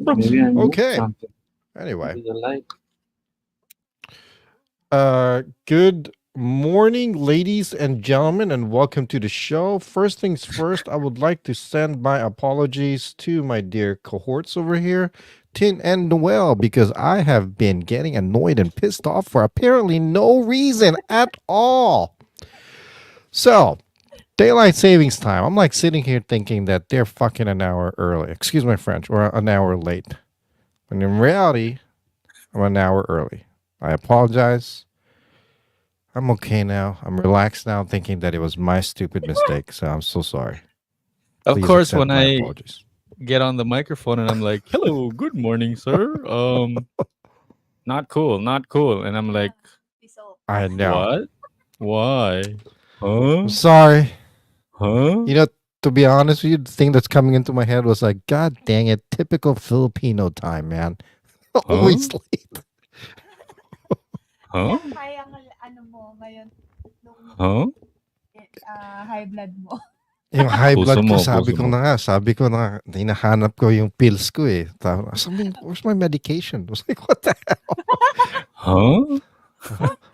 Maybe I missed Okay. something. Anyway. Maybe the light. Good morning, ladies and gentlemen, and welcome to the show. First things first, I would like to send my apologies to my dear cohorts over here, Tin and Noel, because I have been getting annoyed and pissed off for apparently no reason at all. So, daylight savings time. I'm like sitting here thinking that they're fucking an hour early. Excuse my French, or an hour late. When in reality, I'm an hour early. I apologize. I'm okay now. I'm relaxed now, thinking that it was my stupid mistake. So I'm so sorry. Of Please course, accept when my I apologies. get on the microphone and I'm like, "Hello, good morning, sir." Not cool, not cool. And I'm like, I know. "What? Why? Huh? I'm sorry. Huh?" You know, to be honest with you, the thing that's coming into my head was like, God dang it, typical Filipino time, man. Always late. Huh? Kaya ano mo ngayon nung Huh? high blood mo. Yung high Puso blood ko, mo, sabi puso ko mo. na nga, hinahanap ko yung pills ko eh. Where's my medication? I was like, what the hell? Huh?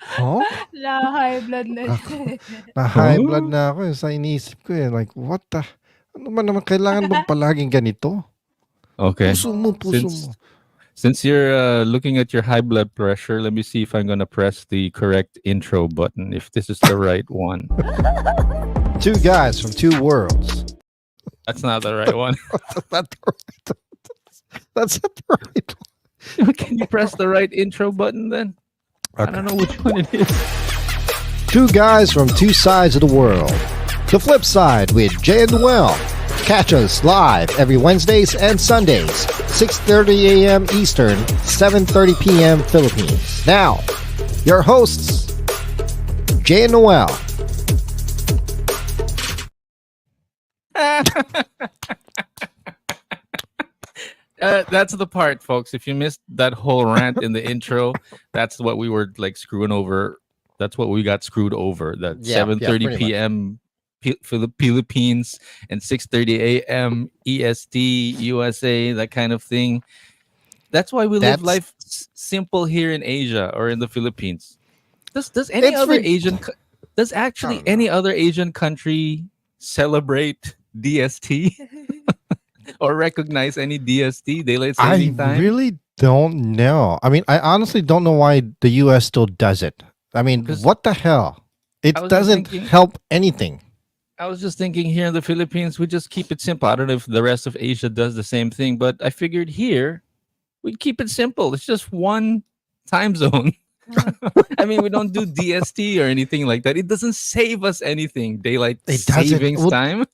Huh? Na high blood na siya. Na-high blood na ako sa iniisip ko eh. Like, what the? Ano man naman, kailangan bang palaging ganito? Okay. Puso mo. Since you're looking at your high blood pressure, let me see if I'm gonna press the correct intro button. If this is the right one. Two guys from two worlds. That's not the right one. That's not the right. That's not the right one. Can you press the right intro button then? I don't know which one it is. Two guys from two sides of the world. The Flip Side with Jay and Noel. Catch us live every Wednesdays and Sundays, 6:30 a.m. Eastern, 7:30 p.m. Philippines. Now, your hosts, Jay and Noel. That's the part, folks. If you missed that whole rant in the intro, that's what we were like screwing over. That's what we got screwed over. That 7:30 pretty p.m. For the Philippines and 6:30 a.m. EST USA, that kind of thing. That's why we live life simple here in Asia or in the Philippines. Does any It's other rid- Asian does actually any other Asian country celebrate DST or recognize any DST, daylight saving time? I really don't know. I mean, I honestly don't know why the U.S. still does it. I mean, 'Cause what the hell? It I was just doesn't thinking- help anything. I was just thinking here in the Philippines, we just keep it simple. I don't know if the rest of Asia does the same thing, but I figured here we'd keep it simple. It's just one time zone. I mean, we don't do DST or anything like that. It doesn't save us anything. Daylight It doesn't. savings Well, time.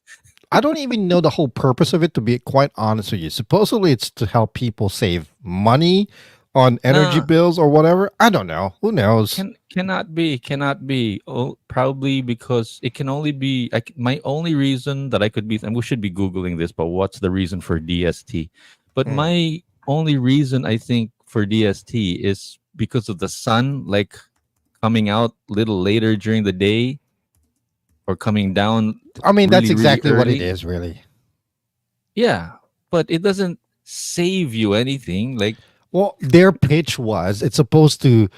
I don't even know the whole purpose of it, to be quite honest with you. Supposedly, it's to help people save money on energy No. bills or whatever. I don't know. Who knows? Cannot be. Oh, probably because it can only be. My only reason that I could be, and we should be googling this, but what's the reason for DST? But my only reason I think for DST is because of the sun, like coming out a little later during the day, or coming down. I mean, that's really, really exactly what it early. is, really. Yeah, but it doesn't save you anything. Like, Well, their pitch was it's supposed to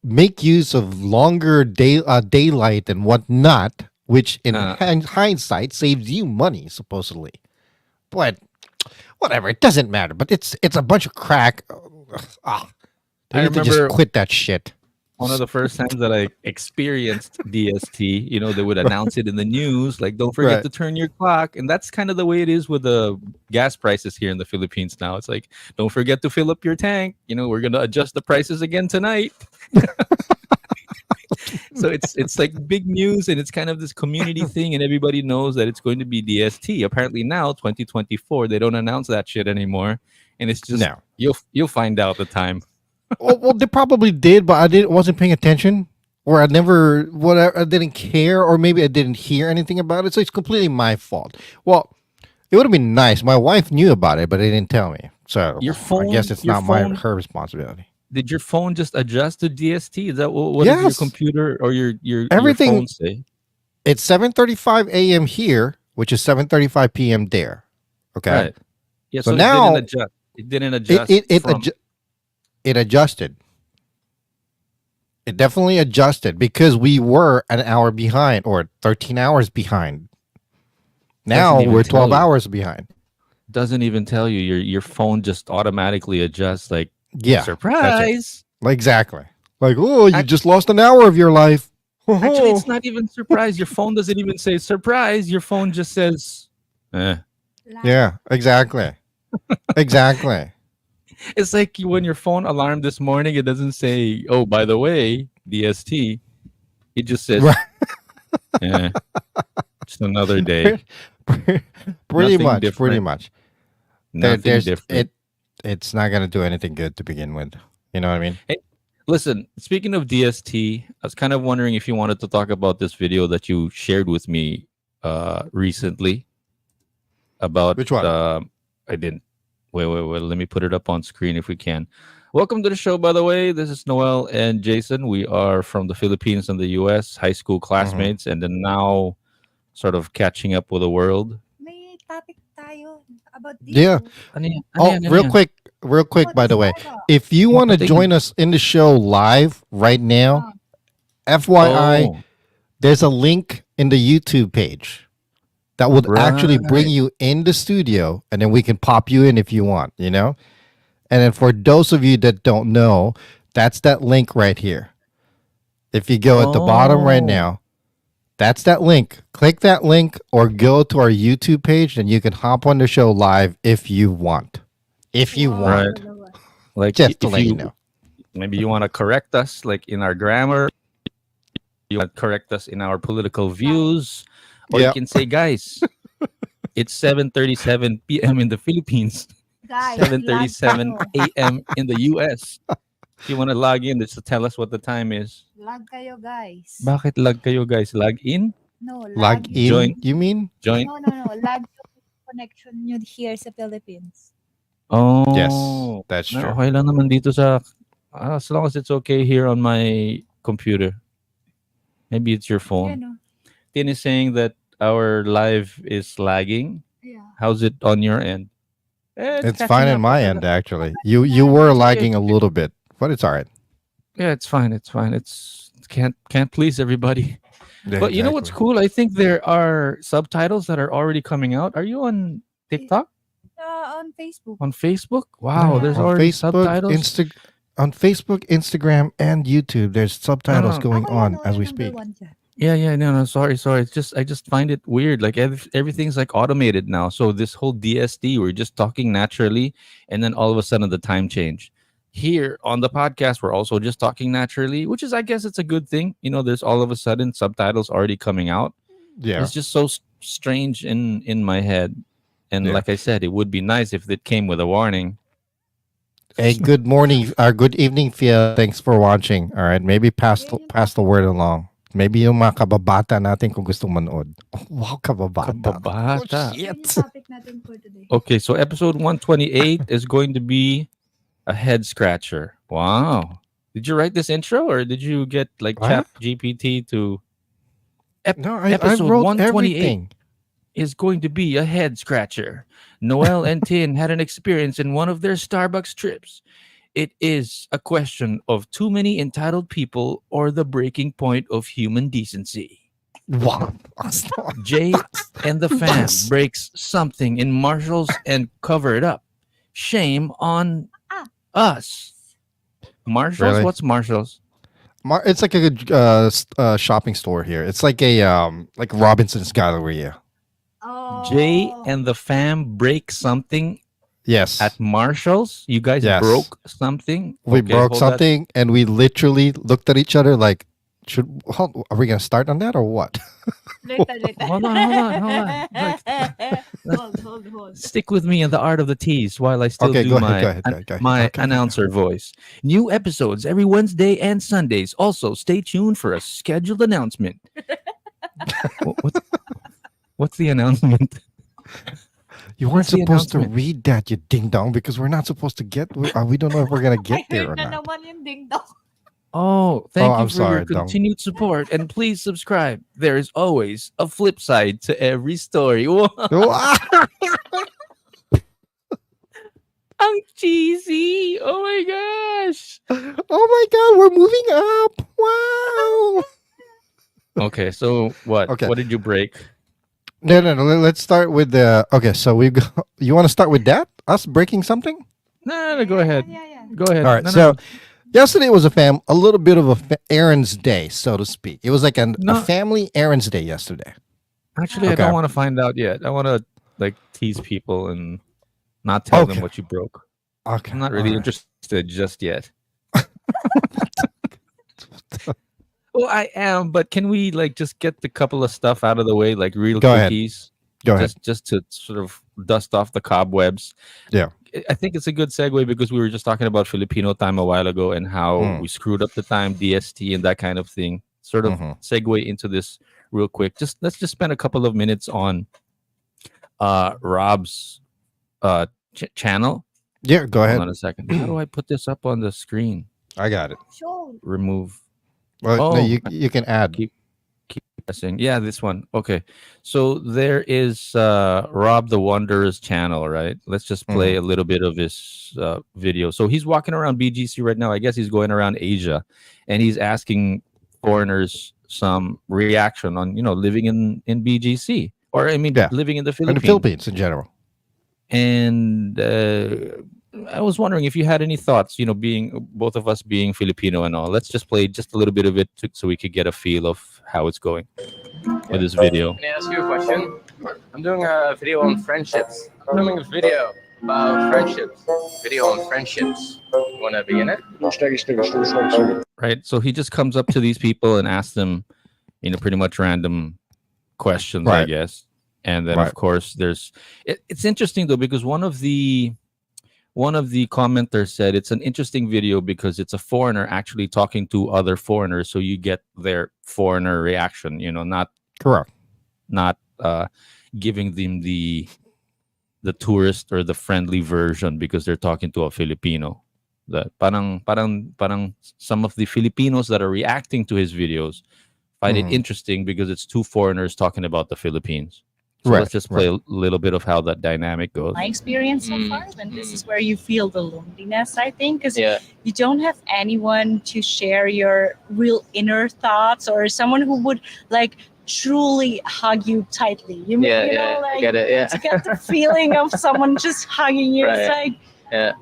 make use of longer daylight and whatnot, which in hindsight saves you money, supposedly. But whatever, it doesn't matter. But it's a bunch of crack. They I need to just remember- quit that shit. one of the first times that I experienced DST, they would announce it in the news, like, don't forget Right. to turn your clock. And that's kind of the way it is with the gas prices here in the Philippines now. It's like, don't forget to fill up your tank. We're going to adjust the prices again tonight. So it's like big news, and it's kind of this community thing, and everybody knows that it's going to be DST. Apparently now, 2024, they don't announce that shit anymore. And it's just, No. you'll find out the time. Well, they probably did, but wasn't paying attention, or I didn't care, or maybe I didn't hear anything about it. So it's completely my fault. Well, it would have been nice. My wife knew about it, but they didn't tell me. So I guess it's Your not phone, her responsibility. did your phone just adjust to DST? Is that what does your Yes, computer or your everything. phone say? It's 7:35 a.m. here, which is 7:35 p.m. there. Okay, Right. Yeah, so so it didn't now adjust. It didn't it adjust it it, from. it adjusted. It definitely adjusted because we were an hour behind or 13 hours behind. Doesn't Now even we're tell 12 you. hours behind. Doesn't even tell you. Your phone just automatically adjusts. Like Yeah, that's it. surprise. Exactly. Like, oh, you Ac- just lost an hour of your life. Actually, it's not even surprise. Your phone doesn't even say surprise. Your phone just says, eh. Lag. Yeah, exactly. Exactly. It's like when your phone alarm this morning, it doesn't say, oh, by the way, DST. It just says, Right. eh, just another day. Pretty Nothing much. Pretty different. much. Nothing There's different. it's not gonna do anything good to begin with. You know what I mean? Hey, listen, speaking of DST, I was kind of wondering if you wanted to talk about this video that you shared with me recently about Which one? I didn't wait, let me put it up on screen if we can. Welcome to the show, by the way. This is Noel and Jason. We are from the Philippines and the US, high school Hmm. classmates, and then now sort of catching up with the world. May topic tayo about Yeah. dito. Oh, Ano yan? real quick, About by the way. Starbucks. If you want to Patingin. join us in the show live right now, FYI, Oh, there's a link in the YouTube page that would actually bring right. you in the studio, and then we can pop you in if you want, you know? And then for those of you that don't know, that's that link right here. If you go at the bottom right Oh, now, that's that link. Click that link or go to our YouTube page and you can hop on the show live if you want. If you Wow, right. want. dalawa. Like Just to if let you you know. maybe you want to correct us, like in our grammar, you want to correct us in our political views, or you Yeah. can say, guys, it's 7:37 p.m. in the Philippines, Guys, lag 7:37 kayo. a.m. in the US. If you want to log in, just to tell us what the time is. Lag kayo, guys. Bakit lag kayo, guys? Log in, No, lag Log join, in, you mean? join. No. Lag yung connection nyo here sa Philippines. Yes, Oh, that's na true. okay lang naman dito sa as long as it's okay here on my computer. Maybe it's your phone. Yan o. Tin is saying that our live is lagging. Yeah. How's it on your end? It's It's fine catching on up. my Okay end lang. actually. You were It's okay. lagging a little bit, but it's all right. Yeah, it's fine. It's fine. It's can't please everybody. Yeah, But you know what's exactly. cool? I think there are subtitles that are already coming out. Are you on TikTok? On Facebook. On Facebook? Wow, Yeah, there's Yeah. already subtitles. On Facebook, Instagram, and YouTube, there's No, subtitles no. going Ako yan on o, as yung we number speak. 1 dyan. Yeah. No. Sorry. It's just I just find it weird. Like everything's like automated now. So this whole DSD, we're just talking naturally, and then all of a sudden the time change. Here on the podcast, we're also just talking naturally, which is I guess it's a good thing. You know, there's all of a sudden subtitles already coming out. Yeah, It's just so strange in my head. And yeah. like I said, it would be nice if it came with a warning. Hey, good morning or good evening, Fia. Thanks for watching. All right, maybe pass the word along. Maybe yung mga kababata natin kung gustong manood. Oh, wow, kababata. Oh, Kababata. Yan yung shit. topic natin for today. Okay, so episode 128 is going to be a head scratcher. Wow. Did you write this intro or did you get like What? Chat GPT to No, I episode wrote 128 everything. is going to be a head scratcher. Noel and Tin had an experience in one of their Starbucks trips. It is a question of too many entitled people or the breaking point of human decency. Wow. Jay and the fam That's- breaks something in Marshall's and cover it up. Shame on Ah. us. Marshalls? Really? What's Marshalls? It's like a shopping store here. It's like a like Robinson's Galleria. Oh. Jay and the fam break something Yes. at Marshalls? You guys Yes. broke something? We Okay, broke hold that. something and we literally looked at each other like, Are we gonna start on that or what? Later. Hold on. Hold. Stick with me in the art of the tease while I still Okay, do go ahead, my go ahead, go ahead, go ahead. my Okay, announcer voice. New episodes every Wednesday and Sundays. Also, stay tuned for a scheduled announcement. What, what's the announcement? You weren't What's the supposed to announcement? read that, you ding dong, because we're not supposed to get. We don't know if we're gonna I get there heard or na not. naman yung ding dong. Oh, Oh, thank you I'm for your sorry, Dong. continued support, and please subscribe. There is always a flip side to every story. Wow, ang cheesy! Oh my gosh! Oh my God, we're moving up! Wow. Okay, so what? Okay. What did you break? No. Let's start with the. Okay, so we go. You want to start with that? Us breaking something? No, go ahead. Yeah. Go ahead. All right. No, So no. yesterday was a little bit of a errands day, so to speak. It was like a No. family errands day yesterday. Actually, I Okay. don't want to find out yet. I want to like tease people and not tell them Okay. what you broke. Okay. I'm not really all right. interested just yet. Well, I am, but can we like just get the couple of stuff out of the way, like real Go ahead. quickies, Go ahead. just to sort of dust off the cobwebs? Yeah. I think it's a good segue because we were just talking about Filipino time a while ago and how Mm. we screwed up the time, DST, and that kind of thing. Sort of Mhm. segue into this real quick. Let's just spend a couple of minutes on Rob's channel. Yeah. Go Hold ahead. on a second. How do I put this up on the screen? I got it. Show. Remove. Well, no, Oh, you can add. keep pressing. Yeah, this one. Okay. So there is Rob the Wanderer's channel, right? Let's just play a little bit of his video. So he's walking around BGC right now. I guess he's going around Asia, and he's asking foreigners some reaction on living in BGC, or I mean Yeah. living in the In Philippines. the Philippines in general. And I was wondering if you had any thoughts, being both of us being Filipino and all. Let's just play just a little bit of it so we could get a feel of how it's going with this video. Can I ask you a question? I'm doing a video on friendships. I'm filming a video about friendships. Video on friendships. You want to begin it? Right. So he just comes up to these people and asks them, pretty much random questions, I Right. guess. And then Right. of course it's interesting though, because one of the commenters said it's an interesting video because it's a foreigner actually talking to other foreigners, so you get their foreigner reaction, not Correct. giving them the tourist or the friendly version because they're talking to a Filipino. That parang some of the Filipinos that are reacting to his videos find it Mhm. interesting because it's two foreigners talking about the Philippines. So Right, let's just play a little bit of how that dynamic goes. My experience so far, and this is where you feel the loneliness, I think, because Yeah. you don't have anyone to share your real inner thoughts or someone who would like truly hug you tightly. You know, I like get it. Yeah. to get the feeling of someone just hugging you. It's Right. like,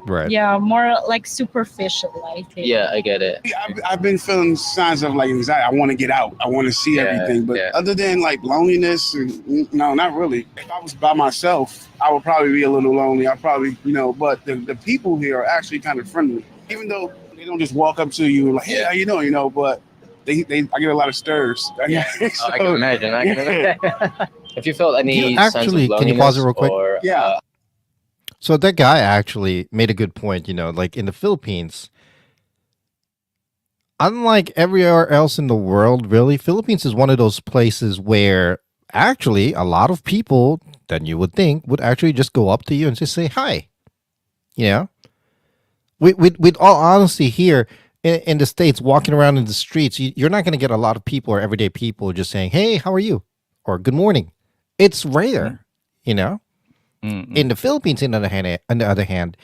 Right. yeah, more like superficial, I think. Yeah, I get it. I've been feeling signs of like anxiety. I want to get out. I want to see Yeah, everything. But yeah. other than like loneliness, no, not really. If I was by myself, I would probably be a little lonely. I probably, but the people here are actually kind of friendly. Even though they don't just walk up to you like, hey, Yeah. how you doing? But I get a lot of stirs. Yeah. So, I can imagine. If you felt any You sense of actually- loneliness, can you pause it real quick? Or, Yeah. So that guy actually made a good point, like in the Philippines, unlike everywhere else in the world, really, Philippines is one of those places where actually a lot of people that you would think would actually just go up to you and just say hi. With all honesty, here in the States, walking around in the streets, you're not going to get a lot of people or everyday people just saying, hey, how are you? Or good morning. It's rare, Mm-mm. In the Philippines, on the other hand,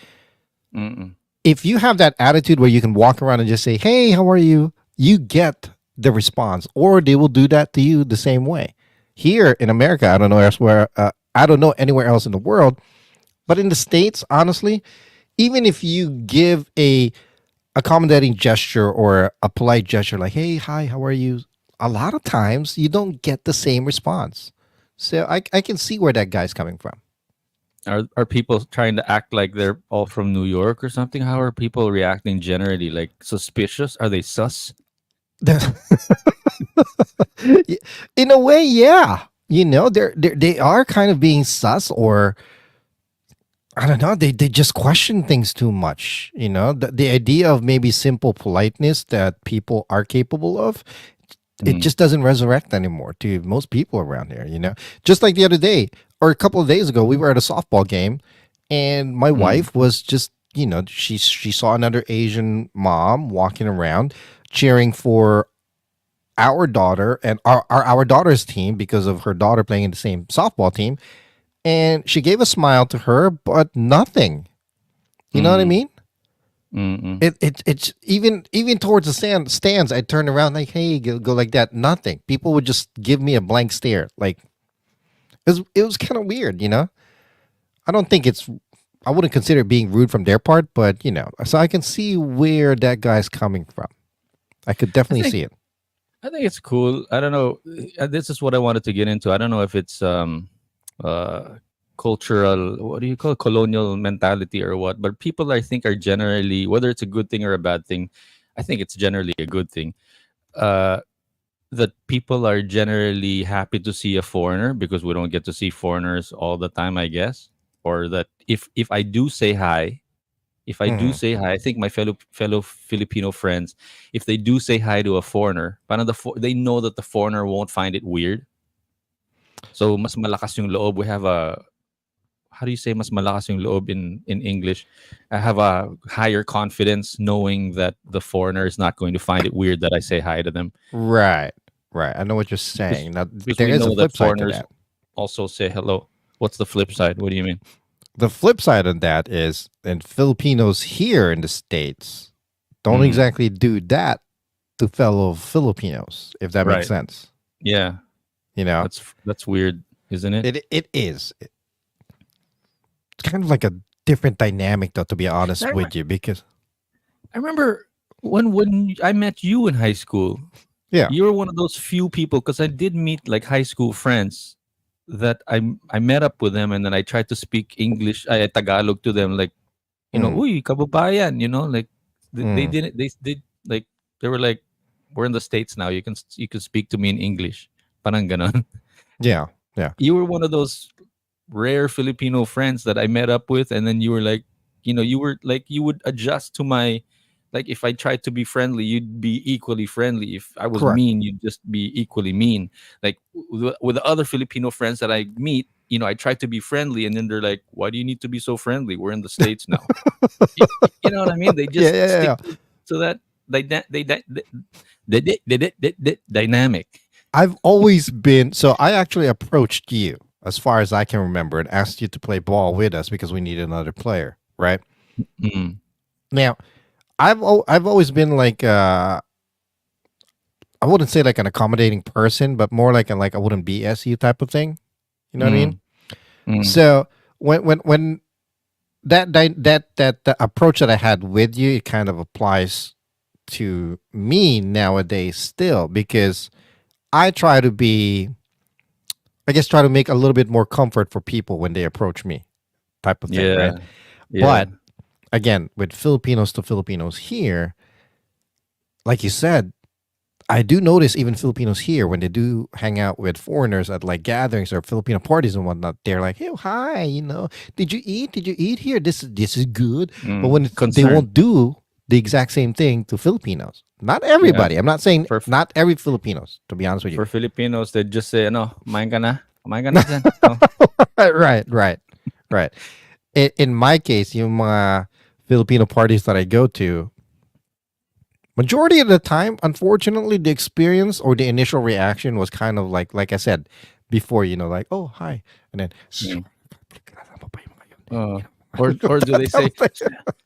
Mm-mm. if you have that attitude where you can walk around and just say, hey, how are you? You get the response, or they will do that to you the same way. Here in America, I don't know elsewhere. I don't know anywhere else in the world, but in the States, honestly, even if you give a accommodating gesture or a polite gesture like, hey, hi, how are you? A lot of times you don't get the same response. So I can see where that guy's coming from. Are people trying to act like they're all from New York or something? How are people reacting generally? Like suspicious? Are they sus? In a way, yeah. They are kind of being sus, or I don't know. They just question things too much. The idea of maybe simple politeness that people are capable of, it Mm, just doesn't resurrect anymore to most people around here. Just like the other day or a couple of days ago, we were at a softball game, and my mm, wife was just she saw another Asian mom walking around cheering for our daughter and our daughter's team because of her daughter playing in the same softball team, and she gave a smile to her, but nothing. You know what I mm, mean? mm, It's even towards the stands. I turned around like, hey, go like that. Nothing. People would just give me a blank stare. Like it was kind of weird. I don't think it's. I wouldn't consider it being rude from their part, but so I can see where that guy's coming from. I could I definitely think see it. I think it's cool. I don't know. This is what I wanted to get into. I don't know if it's uh cultural, what do you call it? Colonial mentality or what, but people I think are generally, whether it's a good thing or a bad thing, I think it's generally a good thing. Uh that people are generally happy to see a foreigner because we don't get to see foreigners all the time, I guess. Or that if I do say hi, if I do Mhm. say hi, I think my fellow Filipino friends, if they do say hi to a foreigner, parang they know that the foreigner won't find it weird. So mas malakas yung loob. We have a, how do you say mas malakas yung loob in English? I have a higher confidence knowing that the foreigner is not going to find it weird that I say hi to them Right, right. I know what you're because saying. Now, but because there we is a know that flip side to foreigners that. also say hello. What's the flip side? What do you mean? The flip side of that is, and Filipinos here in the States don't Mm, exactly do that to fellow Filipinos, if that makes right. sense. Yeah. You know, That's weird, isn't it? it is. It's kind of like a different dynamic, though, to be I honest remember, with you, because I remember when I met you in high school. yeah, You were one of those few people because I did meet like high school friends that I met up with them and then I tried to speak English, Tagalog to them, like, mm, uy, kababayan, like they mm, didn't, they did like, they were like, we're in the States now, you can speak to me in English, parang ganon. yeah, yeah, You were one of those rare Filipino friends that I met up with, and then you were like, you were like, you would adjust to my, like, if I tried to be friendly, you'd be equally friendly. If I was correct. mean, you'd just be equally mean. Like with the other Filipino friends that I meet, I try to be friendly, and then they're like, "Why do you need to be so friendly? We're in the States now." You know what I mean? They Yeah, just yeah, yeah, stick yeah. to that. They dynamic. I've always been so. I actually approached you, as far as I can remember, and asked you to play ball with us because we need another player, right? Mm, Now, I've always been like I wouldn't say like an accommodating person, but more like I wouldn't BS you type of thing. You know what I mean? mm, mm. So when that the approach that I had with you, it kind of applies to me nowadays still because I try to be, I guess, try to make a little bit more comfort for people when they approach me, type of thing, right? Yeah, yeah. But again, with Filipinos to Filipinos here, like you said, I do notice even Filipinos here when they do hang out with foreigners at like gatherings or Filipino parties and whatnot, they're like, "Hey, hi, did you eat? Did you eat here? This is good." But when they Concern. won't do the exact same thing to Filipinos, not Yeah. everybody. I'm not saying For not every Filipinos. To be honest with you, for Filipinos, they just say, "Ano, kumain ka na? Kumain ka na dyan." Oh. right, right, right. In my case, yung mga Filipino parties that I go to, majority of the time, unfortunately, the experience or the initial reaction was kind of like I said before, like, oh, hi. And then, Mm. Or do they say,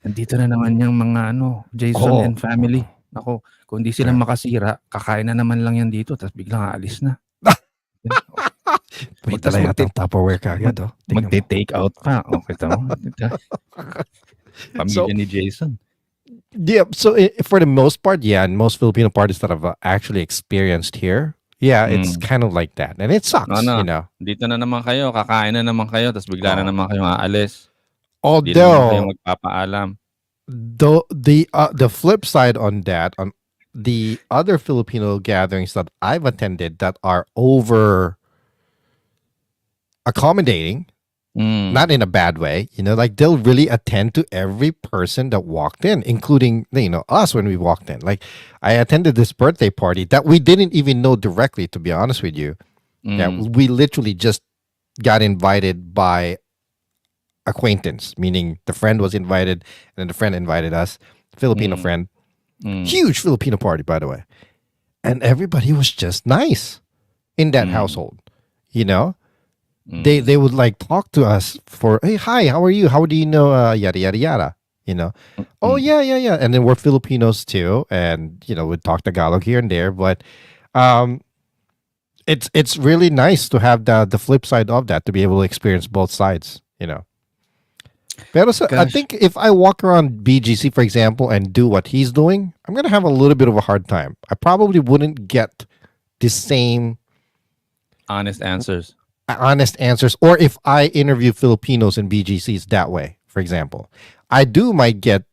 nandito na naman yung mga Jason oh, and family. Ako, kung di sila yeah. makasira, kakain na naman lang yan dito, tapos biglang aalis na. May Tas dala yata ang Tupperware kagad, oh. Tingnan mo. Magte-take out pa. O, kita mo. So, Pamilya ni Jason. yeah, so for the most part, yeah, and most Filipino parties that I've actually experienced here, yeah, it's Mm. kind of like that. And it sucks, Ano, you know. dito na naman kayo, kakain na naman kayo, tapos bigla na Oh. naman kayong aalis. Di na naman kayo Although magpapaalam. the flip side on that, the other Filipino gatherings that I've attended that are over accommodating, not in a bad way, like they'll really attend to every person that walked in, including, us when we walked in. Like I attended this birthday party that we didn't even know directly, to be honest with you. Yeah, we literally just got invited by acquaintance, meaning the friend was invited and then the friend invited us, Filipino friend. Huge Filipino party, by the way. And everybody was just nice in that household, you know? They would like talk to us for, hey, hi, how are you? How do you know yada yada yada? Oh yeah. And then we're Filipinos too, and we'd talk Tagalog here and there, but it's really nice to have the flip side of that, to be able to experience both sides. Pero I Gosh. think if I walk around BGC, for example, and do what he's doing, I'm gonna have a little bit of a hard time. I probably wouldn't get the same Honest answers. honest answers, or if I interview Filipinos in BGCs that way, for example, I might get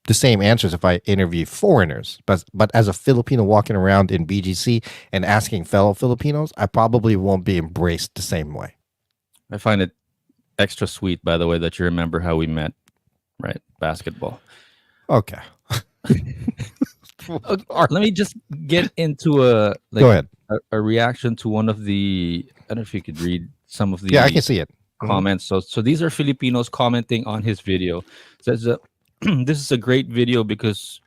the same answers if I interview foreigners, but as a Filipino walking around in BGC and asking fellow Filipinos, I probably won't be embraced the same way. I find it extra sweet, by the way, that you remember how we met, right? Basketball. Okay. Okay, let me just get into Go ahead. a reaction to one of the. I don't know if you could read some of the Yeah, I can see it. comments. So these are Filipinos commenting on his video. Says this is a great video because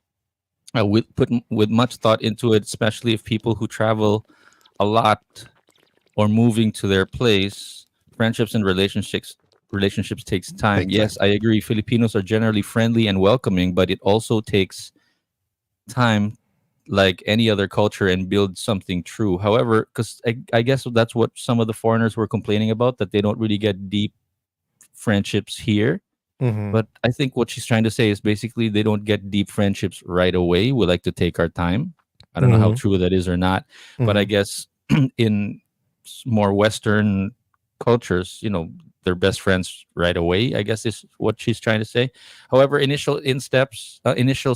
we put with much thought into it, especially if people who travel a lot or moving to their place, friendships and relationships takes time. Takes Yes, I agree. Filipinos are generally friendly and welcoming, but it also takes time, like any other culture, and build something true. However, because I guess that's what some of the foreigners were complaining about, that they don't really get deep friendships here. Mhm. But I think what she's trying to say is basically they don't get deep friendships right away. We like to take our time. I don't know how Mhm. true that is or not, but I Mhm. guess in more Western cultures, they're best friends right away, I guess is what she's trying to say. However, initial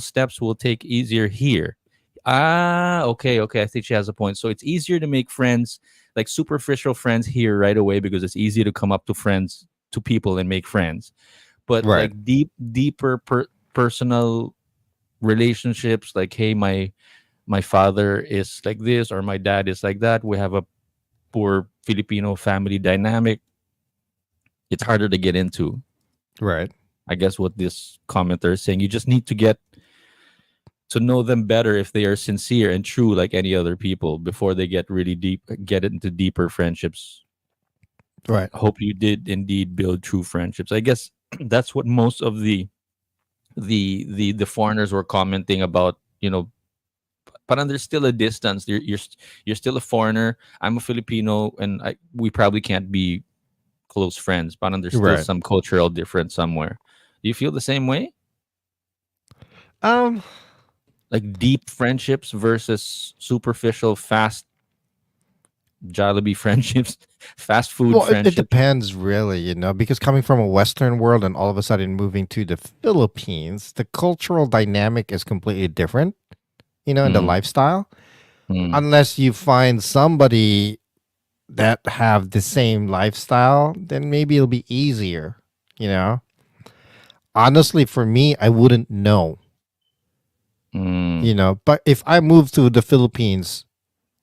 steps will take easier here. Okay. I think she has a point. So it's easier to make friends, like superficial friends here right away, because it's easy to come up to people and make friends. But Right. like deeper personal relationships, like, hey, my father is like this or my dad is like that. We have a poor Filipino family dynamic. It's harder to get into. Right. I guess what this commenter is saying, you just need to get to know them better if they are sincere and true like any other people before they get really deep, get into deeper friendships. Right. Hope you did indeed build true friendships. I guess that's what most of the foreigners were commenting about, but there's still a distance. You're still a foreigner. I'm a Filipino, and we probably can't be close friends. But there's still Right. some cultural difference somewhere. Do you feel the same way? Um. Like deep friendships versus superficial, fast Jollibee friendships, fast food Well, it friendships. depends, really, because coming from a Western world and all of a sudden moving to the Philippines, the cultural dynamic is completely different, and the Mm, lifestyle. mm, Unless you find somebody that have the same lifestyle, then maybe it'll be easier, you know? Honestly, for me, I wouldn't know, mm, But if I move to the Philippines,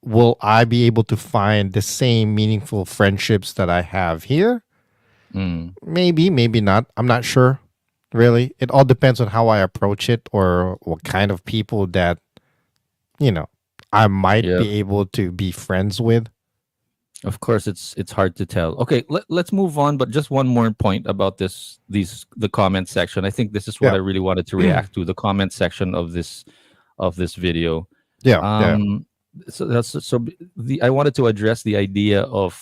will I be able to find the same meaningful friendships that I have here? mm. Maybe, maybe not. I'm not sure. Really, it all depends on how I approach it or what kind of people that you know I might Yeah. be able to be friends with. Of course, it's hard to tell. Okay, let's move on. But just one more point about the comment section. I think this is what Yeah, I really wanted to react to, the comment section of this video. yeah, yeah. Um, the I wanted to address the idea of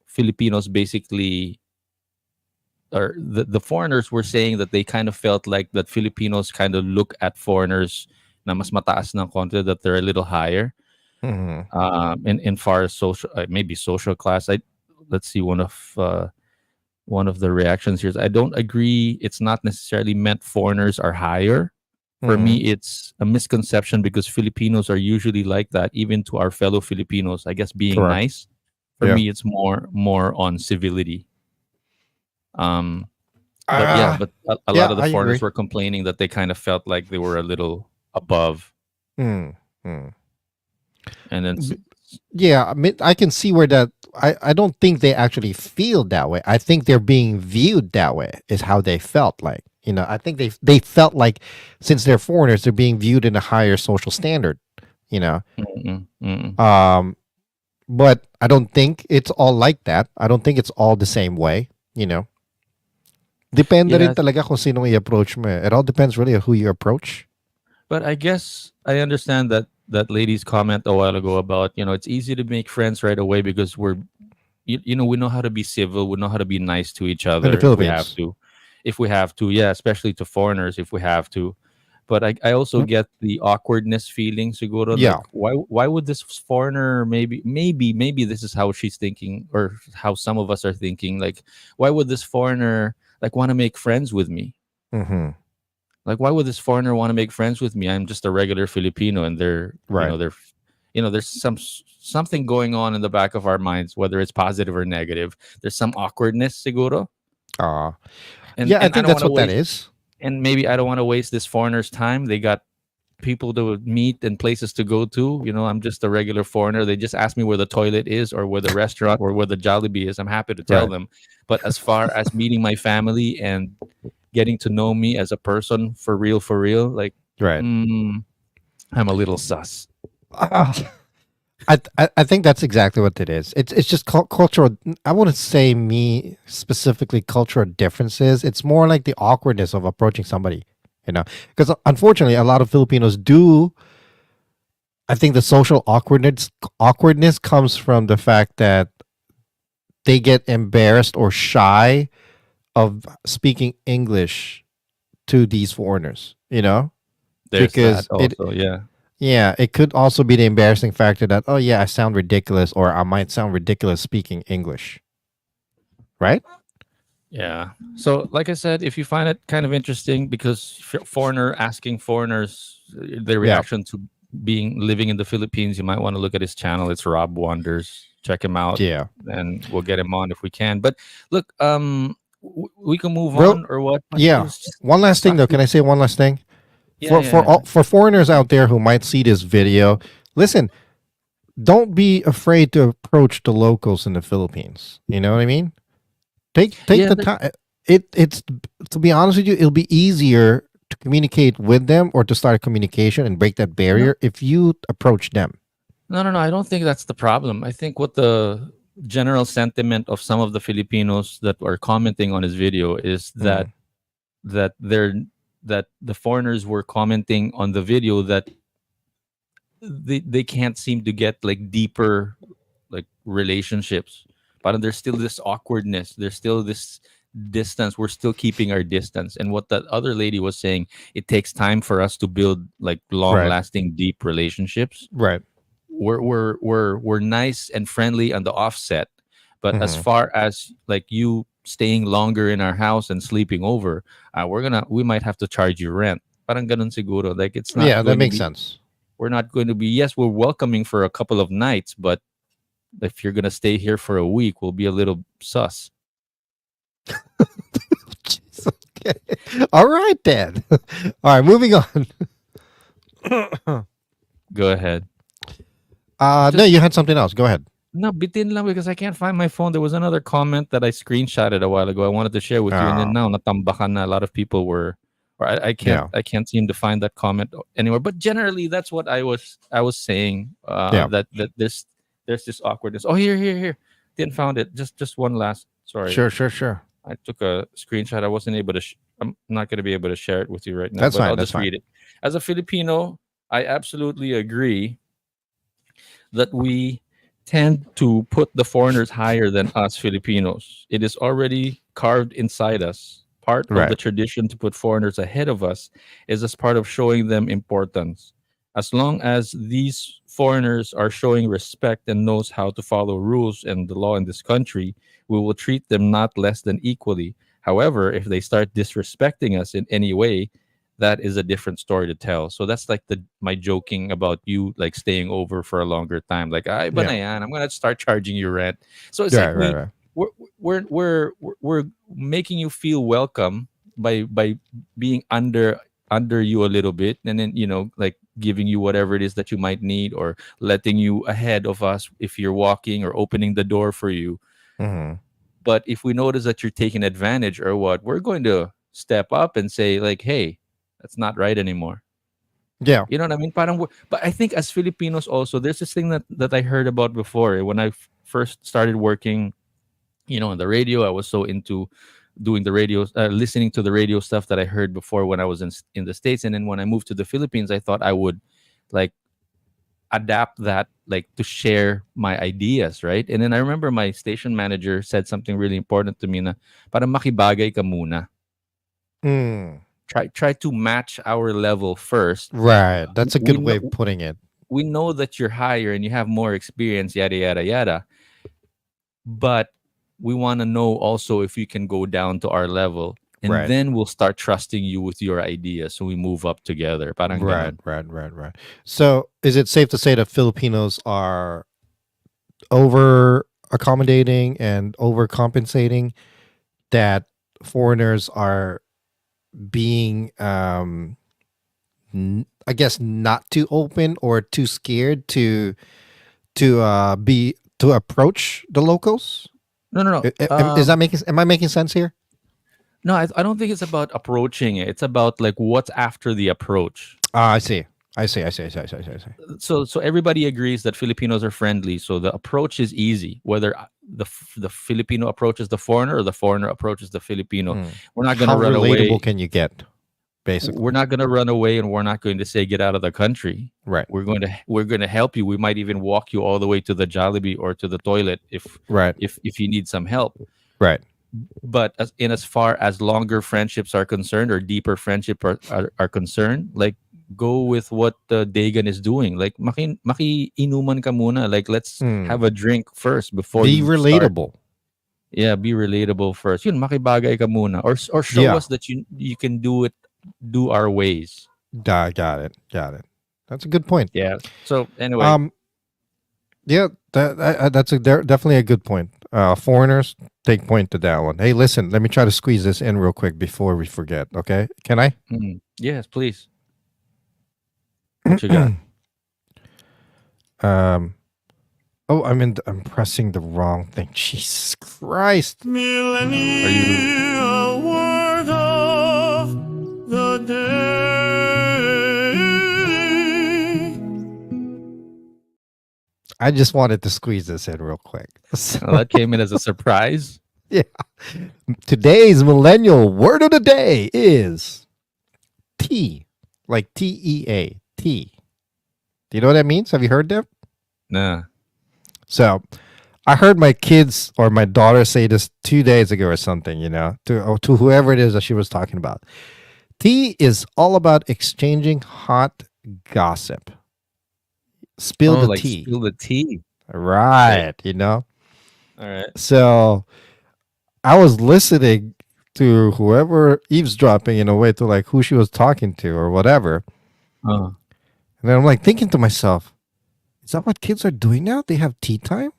Filipinos basically, or the foreigners were saying that they kind of felt like that Filipinos kind of look at foreigners na mas mataas ng konti, that they're a little higher Hmm. in far as social, maybe social class. Let's see, one of the reactions here is, I don't agree. It's not necessarily meant foreigners are higher. For Mhm. me, it's a misconception because Filipinos are usually like that, even to our fellow Filipinos. I guess being Correct. nice. For Yeah. me, it's more on civility. Um, but yeah, Ah, but a lot yeah, of the I foreigners agree. were complaining that they kind of felt like they were a little above, Mm, mm. and then Yeah, I mean, I can see where that. I don't think they actually feel that way. I think they're being viewed that way. Is how they felt like. I think they felt like since they're foreigners, they're being viewed in a higher social standard. You know, mm-mm, mm-mm. um, but I don't think it's all like that. I don't think it's all the same way. Depende rin Yeah, talaga kung sinong i-approach mo. It all depends really on who you approach. but I guess I understand that lady's comment a while ago about it's easy to make friends right away because we know how to be civil, we know how to be nice to each In the other Philippines. if we have to, yeah, especially to foreigners if we have to. But I also Mm, get the awkwardness feeling, siguro, like yeah. why would this foreigner, maybe this is how she's thinking, or how some of us are thinking, like why would this foreigner like want to make friends with me? Mm-hmm. Like, why would this foreigner want to make friends with me? I'm just a regular Filipino, and Right. there's something going on in the back of our minds, whether it's positive or negative. There's some awkwardness, seguro, Uh, and yeah, I I think don't that's want to what that waste, is. and maybe I don't want to waste this foreigner's time. They got people to meet and places to go to. I'm just a regular foreigner. They just ask me where the toilet is, or where the restaurant, or where the Jollibee is. I'm happy to tell Right. them. But as far as meeting my family and getting to know me as a person for real, like, Right. mm, I'm a little sus. Ah, I think that's exactly what it is. It's just cultural. I wouldn't say me specifically cultural differences. It's more like the awkwardness of approaching somebody. Because unfortunately, a lot of Filipinos do. I think the social awkwardness comes from the fact that they get embarrassed or shy of speaking English to these foreigners. There's that Because also, yeah. yeah, it could also be the embarrassing factor that, oh yeah, I sound ridiculous, or I might sound ridiculous speaking English, right? Yeah. So, like I said, if you find it kind of interesting, because foreigner asking foreigners their Yeah. reaction to being living in the Philippines, you might want to look at his channel. It's Rob Wonders. Check him out, Yeah. and we'll get him on if we can. But look, we can move Bro, on, or what? But it yeah. was just One last thing such though, a, can I say one last thing? yeah, yeah, yeah. For foreigners out there who might see this video, listen, don't be afraid to approach the locals in the Philippines. You know what I mean? Take Yeah, the time. It's to be honest with you, it'll be easier to communicate with them or to start a communication and break that no, barrier if you approach them. no. I don't think that's the problem. I think what the general sentiment of some of the Filipinos that are commenting on his video is Mm, that they're that the foreigners were commenting on the video that they can't seem to get like deeper, like, relationships, but there's still this awkwardness, there's still this distance, we're still keeping our distance. And what that other lady was saying, it takes time for us to build like long right. lasting deep relationships. Right. We're nice and friendly on the offset, but as Hmm. far as like you staying longer in our house and sleeping over, we might have to charge you rent. Parang ganun siguro, like it's not Yeah, that going to makes be, sense. we're not going to be, yes, we're welcoming for a couple of nights, but if you're going to stay here for a week, we'll be a little sus. Jeez, okay. All right then. All right, moving on. Go ahead. No, Just you had something else. Go ahead. no, bitin lang, because I can't find my phone. There was another comment that I screenshotted a while ago. I wanted to share with you, and then Uh, now natambakan na. A lot of people were, or yeah, I can't seem to find that comment anywhere. But generally, that's what I was saying. yeah. That there's this awkwardness. Oh, here. Didn't found it. Just one last. Sorry, Sure. I took a screenshot. I wasn't able to. I'm not going to be able to share it with you right now, That's but fine. I'll That's just fine. read it. As a Filipino, I absolutely agree that we tend to put the foreigners higher than us Filipinos. It is already carved inside us. Part of the Right. tradition to put foreigners ahead of us is as part of showing them importance. As long as these foreigners are showing respect and knows how to follow rules and the law in this country, we will treat them not less than equally. However, if they start disrespecting us in any way, that is a different story to tell. So that's like the my joking about you like staying over for a longer time. Like, ay, ba na Yeah. yan? I'm gonna start charging you rent. So it's Right, like right, right. we're we're making you feel welcome by being under you a little bit, and then like giving you whatever it is that you might need, or letting you ahead of us if you're walking, or opening the door for you. Hmm. But if we notice that you're taking advantage or what, we're going to step up and say like, hey, that's not right anymore. Yeah. You know what I mean? Parang, but I think as Filipinos also, there's this thing that I heard about before when I first started working, on the radio. I was so into doing the radio, listening to the radio stuff that I heard before when I was in the States. And then when I moved to the Philippines, I thought I would like adapt that, like to share my ideas, right? And then I remember my station manager said something really important to me na parang makibagay ka muna. Mm. Try to match our level first. Right. That's a We good way know of putting it. we know that you're higher and you have more experience, yada yada yada. But we want to know also if you can go down to our level, and Right. then we'll start trusting you with your ideas, so we move up together. Parang Right, ganon. right, right, right. So, is it safe to say that Filipinos are over accommodating and overcompensating, that foreigners are being I guess not too open or too scared to approach the locals? No, no, no. Is that making am I making sense here? No, I don't think it's about approaching it. It's about like what's after the approach. Ah, I see. I see. I see. I see. I see. I see. So everybody agrees that Filipinos are friendly. So the approach is easy, whether the Filipino approaches the foreigner or the foreigner approaches the Filipino. Mm. We're not going to How run relatable away. can you get? Basically, We're not going to run away, and we're not going to say get out of the country. right, We're going to help you. We might even walk you all the way to the Jollibee or to the toilet right, if you need some help. right. But as far as longer friendships are concerned, or deeper friendship are concerned, like go with what Dagan is doing. Like maki inuman ka muna. Like let's Mm. have a drink first before Be you start. relatable. Yeah, be relatable first. Yun, makibagay ka muna, or show Yeah. us that you can do our ways. Got it. Got it. That's a good point. Yeah. So anyway, Yeah, that's definitely a good point. Foreigners, take point to that one. Hey, listen, let me try to squeeze this in real quick before we forget. Okay, can I? yes, please. What you got? Oh, I'm pressing the wrong thing. Jesus Christ. Are you? Word of the day. I just wanted to squeeze this in real quick. So, Well, that came in as a surprise. today's millennial word of the day is tea, like TEA, tea. Do you know what that means? Have you heard that? Nah. So I heard my kids or my daughter say this 2 days ago or something, to whoever it is that she was talking about. Tea is all about exchanging hot gossip. Spill the like tea. spill the tea. Right, All right. So I was listening to whoever, eavesdropping in a way to like who she was talking to or whatever. Uh, And then I'm like thinking to myself, is that what kids are doing now? They have tea time?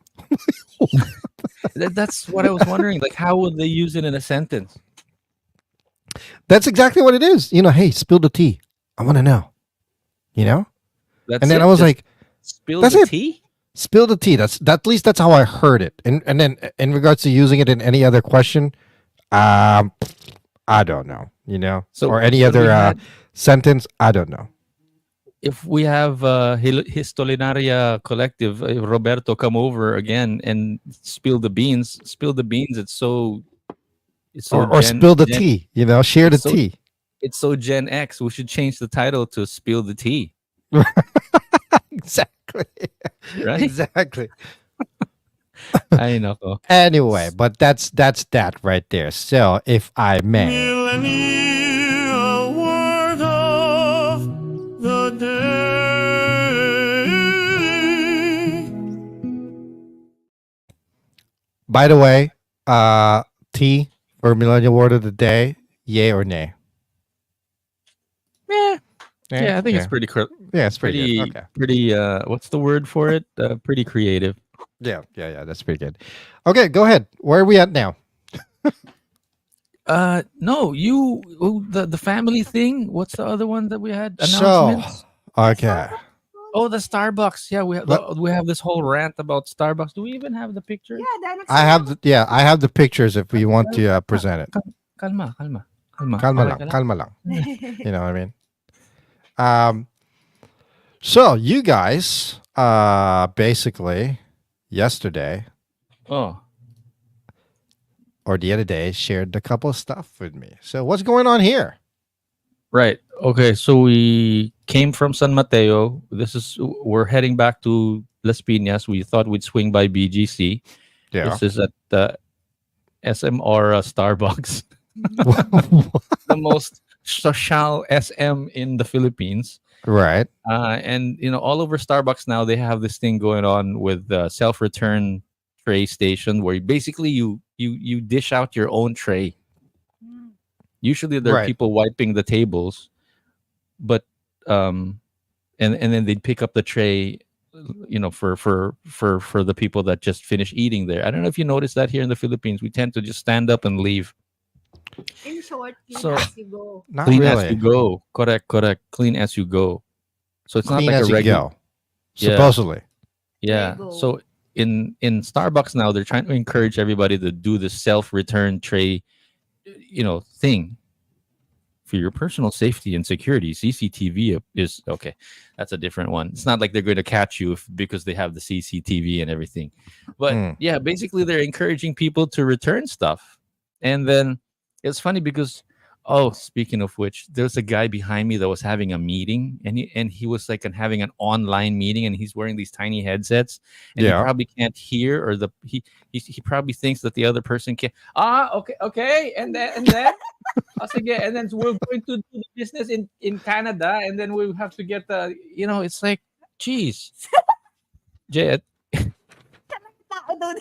that's what I was wondering. Like, how would they use it in a sentence? That's exactly what it is. Hey, spill the tea. I want to know. That's And then it? I was Just like, spill that's the it. tea. spill the tea. At least that's how I heard it. And then in regards to using it in any other question, I don't know. So or any when we other had- sentence, I don't know. if we have Histolinaria Collective, Roberto come over again and spill the beans. Spill the beans. It's so Or spill the tea. Share the it's so- tea. It's so Gen X. We should change the title to "Spill the Tea." Exactly. Right? Exactly. I know. Anyway, but that's that right there. So if I may, Millennial word of the day. by the way, tea for millennial word of the day, yay or nay? Yeah, Eh, yeah, I think it's yeah. pretty Yeah, it's pretty good. pretty Okay. pretty what's the word for it? Pretty creative. Yeah. That's pretty good. Okay, go ahead. Where are we at now? No, the family thing. What's the other one that we had? So, Announcements. okay. Oh, the Starbucks. Yeah, Let, we have this whole rant about Starbucks. Do we even have the picture? I have the pictures if we want to present it. Kalma, kalma, kalma. Kalma Okay lang, ka lang? kalma lang. You know what I mean? Um, so you guys, basically, yesterday Oh, or the other day, shared a couple of stuff with me. So what's going on here? right. Okay, so we came from San Mateo. We're heading back to Las Piñas. We thought we'd swing by BGC. Yeah. This is at the SMR Starbucks, the most social SM in the Philippines. Right. And all over Starbucks now they have this thing going on with the self-return tray station where basically you dish out your own tray. Usually there are Right. people wiping the tables, but and then they'd pick up the tray, for the people that just finish eating there. I don't know if you noticed that here in the Philippines, we tend to just stand up and leave. In short, clean So as you go. Not clean as you really. go. Correct. Clean as you go. So it's not Clean like a as you regular. go. Yeah. Supposedly. Yeah. Lego. So in Starbucks now they're trying to encourage everybody to do the self-return tray, thing for your personal safety and security. CCTV is okay. That's a different one. It's not like they're going to catch you because they have the CCTV and everything. But Mm. yeah, basically they're encouraging people to return stuff. And then it's funny because speaking of which, there's a guy behind me that was having a meeting and he was like having an online meeting and he's wearing these tiny headsets and he Yeah. probably can't hear or he probably thinks that the other person can okay and then sige, and then we're going to do the business in Canada and then we have to get the it's like geez. Jet. Tao doon.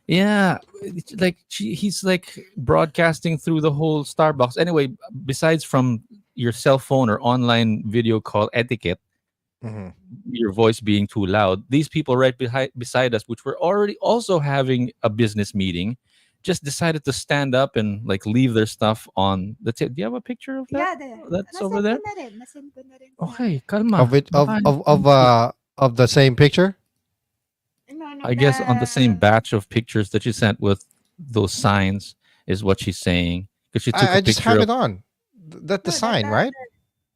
Yeah, it's like he's like broadcasting through the whole Starbucks. Anyway, besides from your cell phone or online video call etiquette, Mhm. your voice being too loud, these people right beside us, which were already also having a business meeting, just decided to stand up and like leave their stuff on the table. Do you have a picture of that? Yeah, there. That's over Nasend ko there. na rin. Nasend ko na rin. Okay, kalma. Of it of the same picture? I guess on the same batch of pictures that she sent with those signs is what she's saying. Because she took a I just picture have of. it on. That the No, sign, right?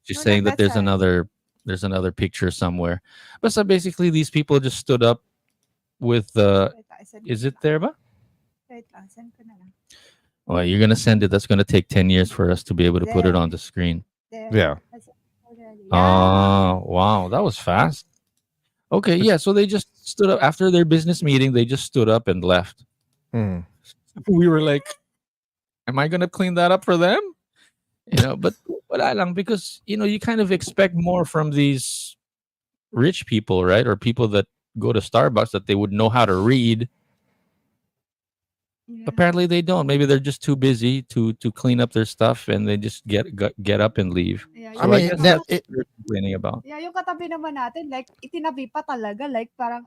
She's no, saying that that's fine. there's another picture somewhere. But so basically, these people just stood up with the. Wait, send Is ko it lang. there, ba? Wait lang, send ko na lang. Well, you're gonna send it. That's gonna take 10 years for us to be able to put it There. on the screen. There. Yeah. I sent it already. Oh, wow, that was fast. Okay, yeah. So they just stood up after their business meeting. They just stood up and left. Mm. We were like, "Am I gonna clean that up for them?" But wala lang because you kind of expect more from these rich people, right? Or people that go to Starbucks that they would know how to read. Yeah. Apparently they don't. Maybe they're just too busy to clean up their stuff and they just get up and leave. Yeah, So I I mean, guess that that's what we're complaining about. Yeah, yung katabi naman natin, like, itinabi pa talaga. Like, parang,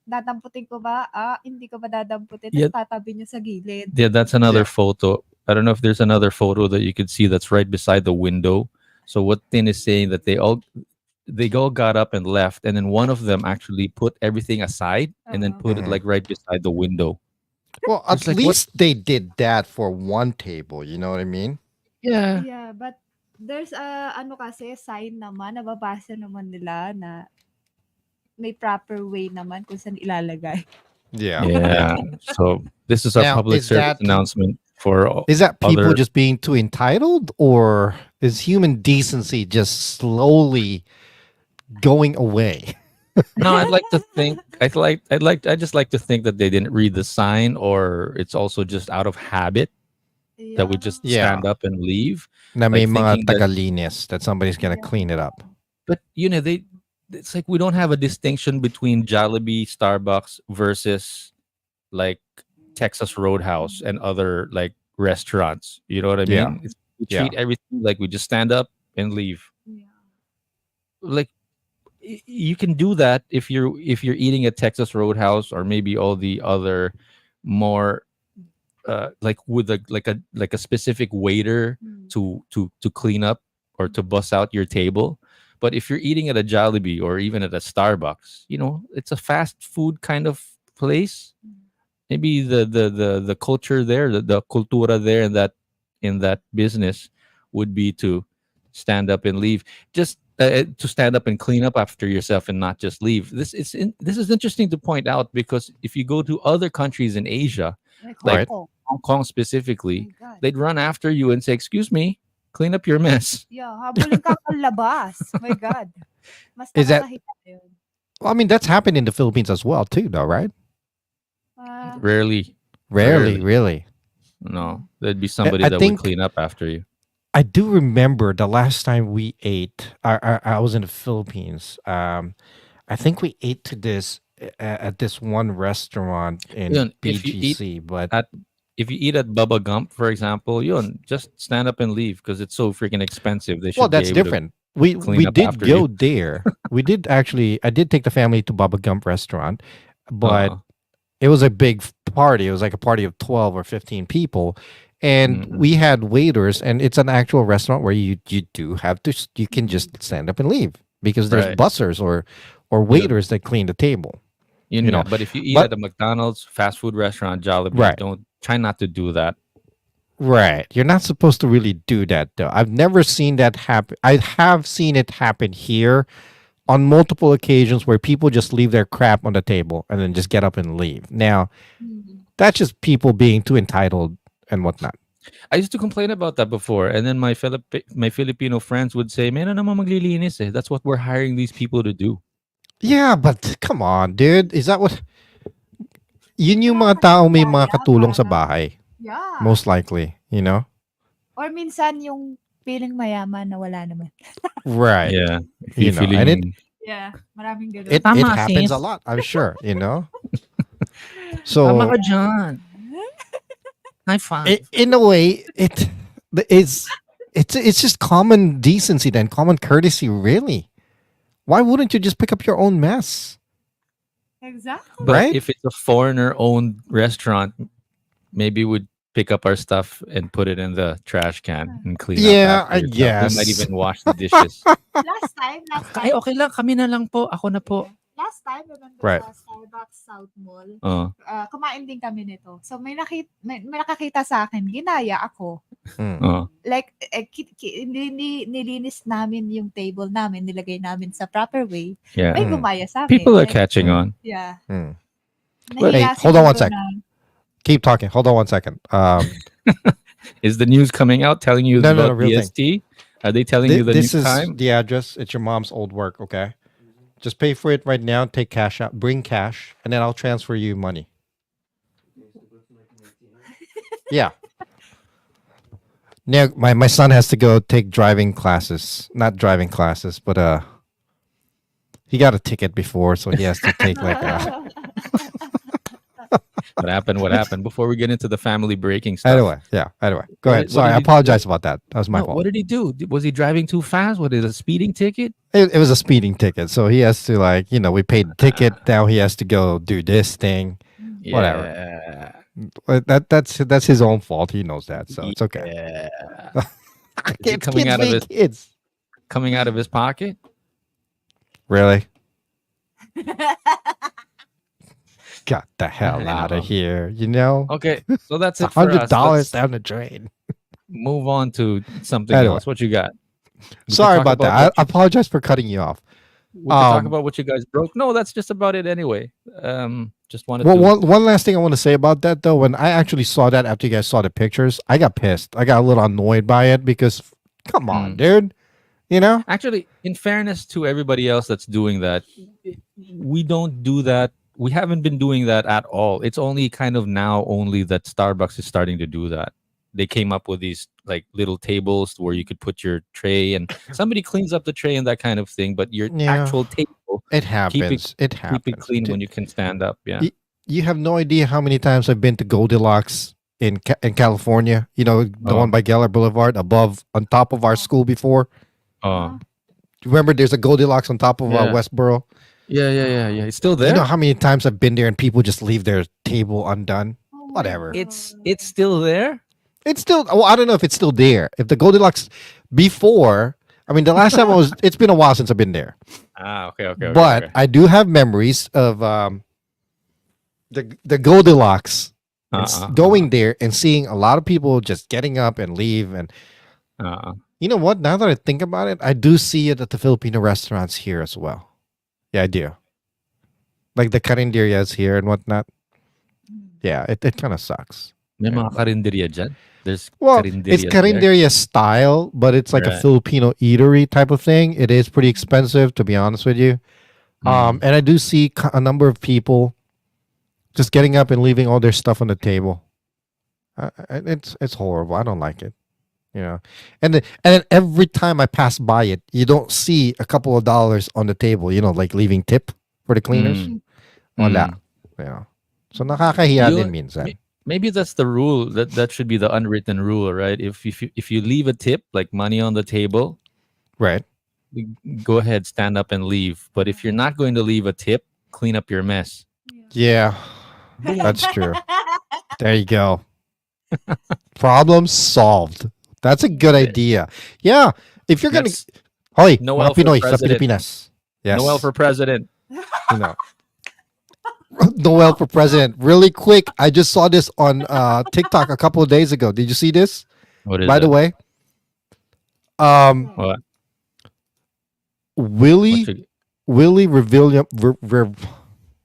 dadamputin ko ba? Hindi ko ba dadamputin? Yeah. Tapos tatabi niyo sa gilid. Yeah, that's another Yeah. photo. I don't know if there's another photo that you could see that's right beside the window. So what Tin is saying that they all got up and left, and then one of them actually put everything aside and then Uh-huh. put it Mhm. like right beside the window. Well, It's at like, what? least they did that for one table. You know what I mean? Yeah. Yeah, but there's a kasi sign naman, nababasa naman nila na may proper way naman kung saan ilalagay. Yeah. Yeah. So this is our Now, public is service that- announcement for Is that people other. just being too entitled, or is human decency just slowly going away? No, I'd like to think. I just like to think that they didn't read the sign, or it's also just out of habit that we just Yeah. stand up and leave. Na may Like mga thinking that- tagalinis that somebody's gonna Yeah. clean it up. But it's like we don't have a distinction between Jollibee, Starbucks versus like Texas Roadhouse and other like restaurants. You know what I Yeah. mean? We Yeah. treat everything like we just stand up and leave. like you can do that if you're eating at Texas Roadhouse or maybe all the other more like with a specific waiter to clean up or to bus out your table. But if you're eating at a Jollibee or even at a Starbucks, it's a fast food kind of place. Maybe the culture there, the cultura there in that business would be to stand up and leave. Just to stand up and clean up after yourself and not just leave. This is interesting to point out because if you go to other countries in Asia, Like like Hong Kong. Hong Kong Oh specifically, my God. they'd run after you and say, "Excuse me, clean up your mess." Yeah, habulin ka palabas. My God. Mas Is that- nakakahiya yun. Well, I mean, that's happened in the Philippines as well, too, though, right? Rarely, Rarely, Rarely. really. no, there'd be somebody I that think- would clean up after you. I do remember the last time we ate. I was in the Philippines. I think we ate to this at this one restaurant in Yun, if you eat BGC, but If you eat at Bubba Gump, for example, just stand up and leave because it's so freaking expensive. They should well, be that's able to different. We clean up did after go you. there. We did actually. I did take the family to Baba Gump restaurant, but Uh, it was a big party. It was like a party of 12 or 15 people. And Mhm. we had waiters, and it's an actual restaurant where you do have to you can just stand up and leave because there's Right. bussers or waiters that clean the table. you you know, know, but if you eat but- at a McDonald's fast food restaurant, Jollibee, Right. don't try not to do that. Right. You're not supposed to really do that though. I've never seen that happen. I have seen it happen here on multiple occasions where people just leave their crap on the table and then just get up and leave. Now, that's just people being too entitled and whatnot. I used to complain about that before, and then my Filipino friends would say, "Man, naman maglilinis eh. That's what we're hiring these people to do." Yeah, but come on, dude. Is that what yun yung mga tao may mga katulong sa bahay? Yeah. Most likely, you know? Or minsan yung feeling mayaman na wala naman. Right. Yeah, if You you're know, feeling and it- Yeah, maraming ganun. It Tama, happens a sis. lot, I'm sure, you know? Tama So ka dyan. High five. in a way, it's just common decency then, common courtesy, really. Why wouldn't you just pick up your own mess? Exactly. But right? if it's a foreigner-owned restaurant, maybe we'd pick up our stuff and put it in the trash can and clean Yeah, up after I yourself. We might guess. even wash the dishes. Last time, Ay, okay lang. Kami na lang po. Ako na po. last time, remember Right. sa Starbucks South Mall, kumain din kami nito. So may nakakita sa akin, ginaya ako. Mm. Like, nilinis namin yung table namin, nilagay namin sa proper way. Yeah. May Mm. gumaya sa akin. People are Like, catching on. Yeah. Mm. Nahiya Hey, hold on one siguro sec. na- Keep talking. Hold on one second. Is the news coming out telling you No, no, about no, real DST? Are they telling you the This new is time? the address. It's your mom's old work, okay? Just pay for it right now. Take cash out. Bring cash, and then I'll transfer you money. Yeah. Now, my son has to go take driving classes. Not driving classes, but he got a ticket before, so he has to take like a. What happened? What happened? Before we get into the family breaking stuff. Anyway, yeah. Anyway, go What ahead. did- what Sorry, did I he do? apologize about that. That was my No, fault. what did he do? Was he driving too fast? What is a speeding ticket? It was a speeding ticket, so he has to we paid the ticket. Now he has to go do this thing. Whatever. Yeah. But that's his own fault. He knows that, so it's okay. Yeah. Kids, coming out of being his- kids. Coming out of his pocket? Really? Got the hell I out know. of here. You know, Okay, so that's it's it for us. $100 Let's down the drain. move on to something Anyway. else. What you got? We can Sorry talk about that. I what you- apologize for cutting you off. we can talk um, about what you guys broke. No, that's just about it anyway. Just wanted Well, to. one last thing I want to say about that though, when I actually saw that after you guys saw the pictures, I got pissed. I got a little annoyed by it because, come on, dude. You know? Actually, in fairness to everybody else that's doing that, we don't do that. We haven't been doing that at all. It's only kind of now only that Starbucks is starting to do that. They came up with these like little tables where you could put your tray and somebody cleans up the tray and that kind of thing. But your Yeah. actual table, It happens. It happens. keep it clean when you can stand up. Yeah. You have no idea how many times I've been to Goldilocks in California. You know, the Oh. one by Geller Boulevard, on top of our school before. Oh, Remember, there's a Goldilocks on top of Yeah. Westboro. Yeah. It's still there. You know how many times I've been there and people just leave their table undone? Oh my Whatever. God. It's still there. It's still. Well, I don't know if it's still there. If the Goldilocks before, I mean, the last time I was. It's been a while since I've been there. Okay. But I do have memories of the Goldilocks and going there and seeing a lot of people just getting up and leave. And you know what? Now that I think about it, I do see it at the Filipino restaurants here as well. Yeah, I do. Like the carinderias here and whatnot. Yeah, it kind of sucks. May mga karinderya dyan. There's Well, carinderias it's there. carinderia style, but it's like a Right. Filipino eatery type of thing. It is pretty expensive, to be honest with you. And I do see a number of people just getting up and leaving all their stuff on the table. It's horrible. I don't like it. You know, and then every time I pass by it, you don't see a couple of dollars on the table. You know, like leaving tip for the cleaners. Wala. Yeah. So nakakahiya You- din minsan. Maybe that's the rule. That should be the unwritten rule, right? If you leave a tip, like money on the table, Right. go ahead, stand up and leave. But if you're not going to leave a tip, clean up your mess. Yeah, that's true. There you go. Problem solved. That's a good idea. Yeah. If you're going to... That's Hoy, Noel mga for Pinoy sa president. Pilipinas. Yes. Noel for president. You know. Noel for president. Really quick, I just saw this on TikTok a couple of days ago. Did you see this? What is By the that? way, What? Willie What you- Willie Revilla,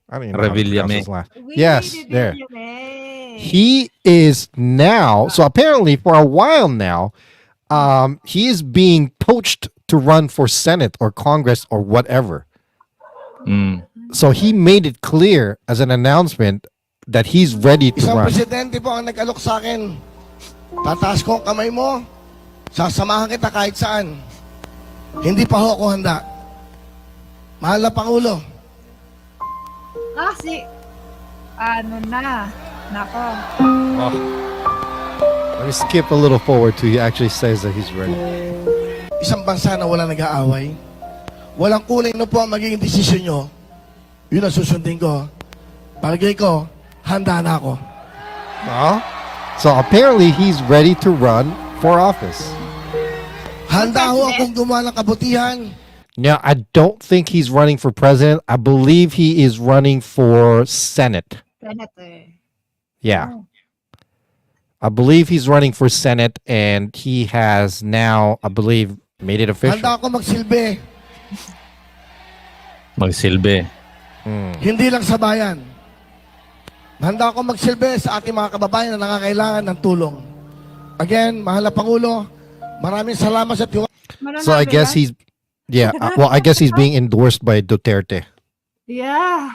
I don't even know how to pronounce Revillame. his last. Willie Yes, de there. Villame. He is now, so apparently for a while now, he is being poached to run for Senate or Congress or whatever. Mm. So he made it clear as an announcement that he's ready to Isang run. presidente po ang nag-alok sa akin. Tataas ko ang kamay mo, sasamahan kita kahit saan. Hindi pa ho ako handa. Mahal na Pangulo, Ano na? Nako. Let me skip a little forward to he actually says that he's ready. isang bansa na wala nag-aaway. Walang kulay na po ang magiging desisyon nyo. Yun ang susundin ko. Palagay ko, handa na ako. So apparently he's ready to run for office. Handa ho akong gumawa ng kabutihan. Now, I don't think he's running for president. I believe he is running for Senate. Senator. Yeah. I believe he's running for Senate and he has now, I believe, made it official. Handa ako magsilbi. Magsilbi. Hindi lang sa bayan. Handa ako magsilbi sa ating mga kababayan na nangangailangan ng tulong. Again, mahal na Pangulo, maraming salamat sa tiwala. So I guess he's, yeah, well, I guess he's being endorsed by Duterte. Yeah.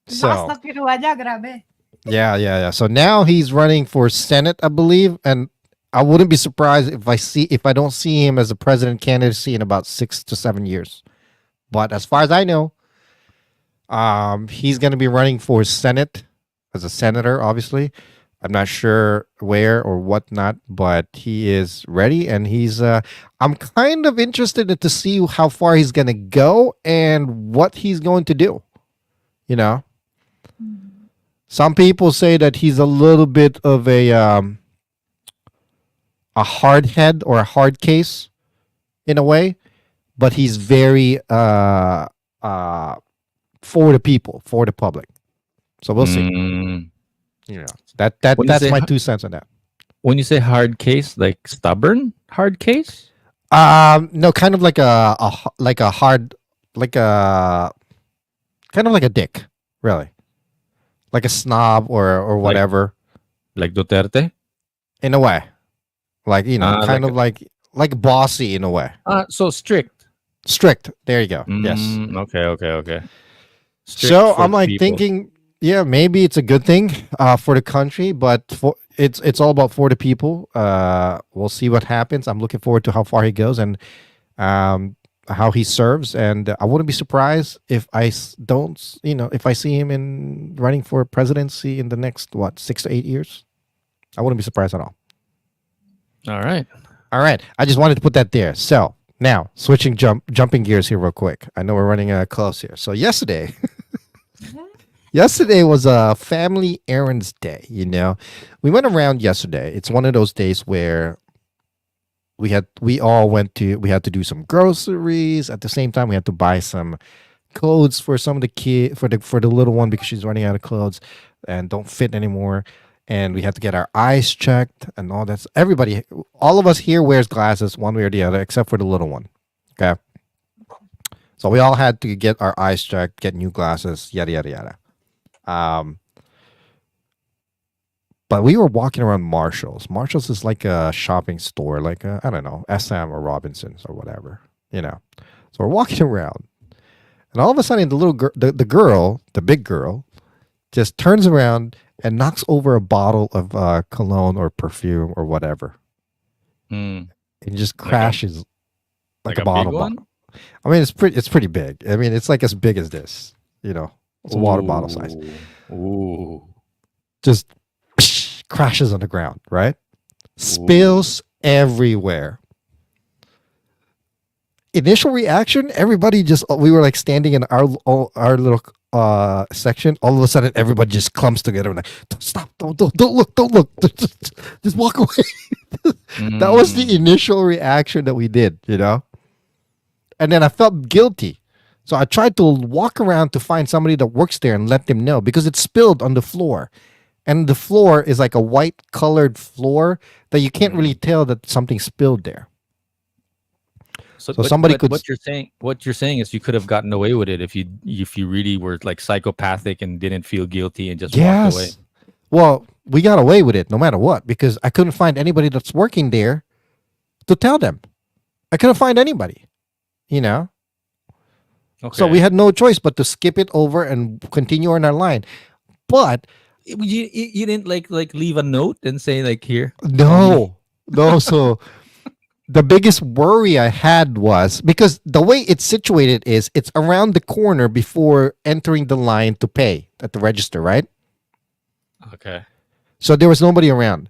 So, Lakas na kinuha niya, grabe. yeah. So now he's running for Senate, I believe, and I wouldn't be surprised if I don't see him as a president candidacy in about 6 to 7 years. But as far as I know, he's going to be running for Senate as a senator, obviously. I'm not sure where or whatnot, but he is ready, and he's. I'm kind of interested to see how far he's going to go and what he's going to do. You know, some people say that he's a little bit of a hard head or a hard case, in a way, but he's very for the people, for the public. So we'll see. Mm. You know, that's my 2 cents on that. When you say hard case, like stubborn hard case? No, kind of like a hard, like a kind of like a dick, really, like a snob or whatever, Like Duterte? in a way, like kind like of like bossy in a way, So strict. strict. There you go. Yes. Okay. Strict So for I'm like people. thinking, yeah, maybe it's a good thing for the country, but it's all about for the people. We'll see what happens. I'm looking forward to how far he goes and how he serves, and I wouldn't be surprised if if I see him in running for presidency in the next 6 to 8 years. I wouldn't be surprised at all. All right. All right, I just wanted to put that there. So Now, jumping gears here real quick. I know we're running close here. So yesterday, yesterday was a family errands day. We went around yesterday. It's one of those days where we had to do some groceries. At the same time, we had to buy some clothes for some of the kid for the little one because she's running out of clothes and don't fit anymore. And we had to get our eyes checked and all that. Everybody, all of us here wears glasses one way or the other, except for the little one. Okay. So we all had to get our eyes checked, get new glasses, yada, yada, yada. But we were walking around Marshall's. Marshall's is like a shopping store, like I don't know, SM or Robinsons or whatever, So we're walking around. And all of a sudden, the little girl, the big girl, just turns around and knocks over a bottle of cologne or perfume or whatever. Mm. It just crashes like a big bottle. one? I mean, it's pretty big. I mean, it's like as big as this. It's a water bottle size. Ooh. Just crashes on the ground, right? Spills everywhere. Initial reaction, everybody we were like standing in our little section. All of a sudden, everybody just clumps together and like, stop, don't look, just walk away. That was the initial reaction that we did, And then I felt guilty. So I tried to walk around to find somebody that works there and let them know because it spilled on the floor. And the floor is like a white colored floor that you can't really tell that something spilled there. So somebody could. What you're saying is you could have gotten away with it if you really were like psychopathic and didn't feel guilty and just walked away. Well, we got away with it no matter what because I couldn't find anybody that's working there to tell them. I couldn't find anybody, Okay. So we had no choice but to skip it over and continue on our line. But you didn't like leave a note and say like here? No. So the biggest worry I had was because the way it's situated is it's around the corner before entering the line to pay at the register, right? Okay. So there was nobody around.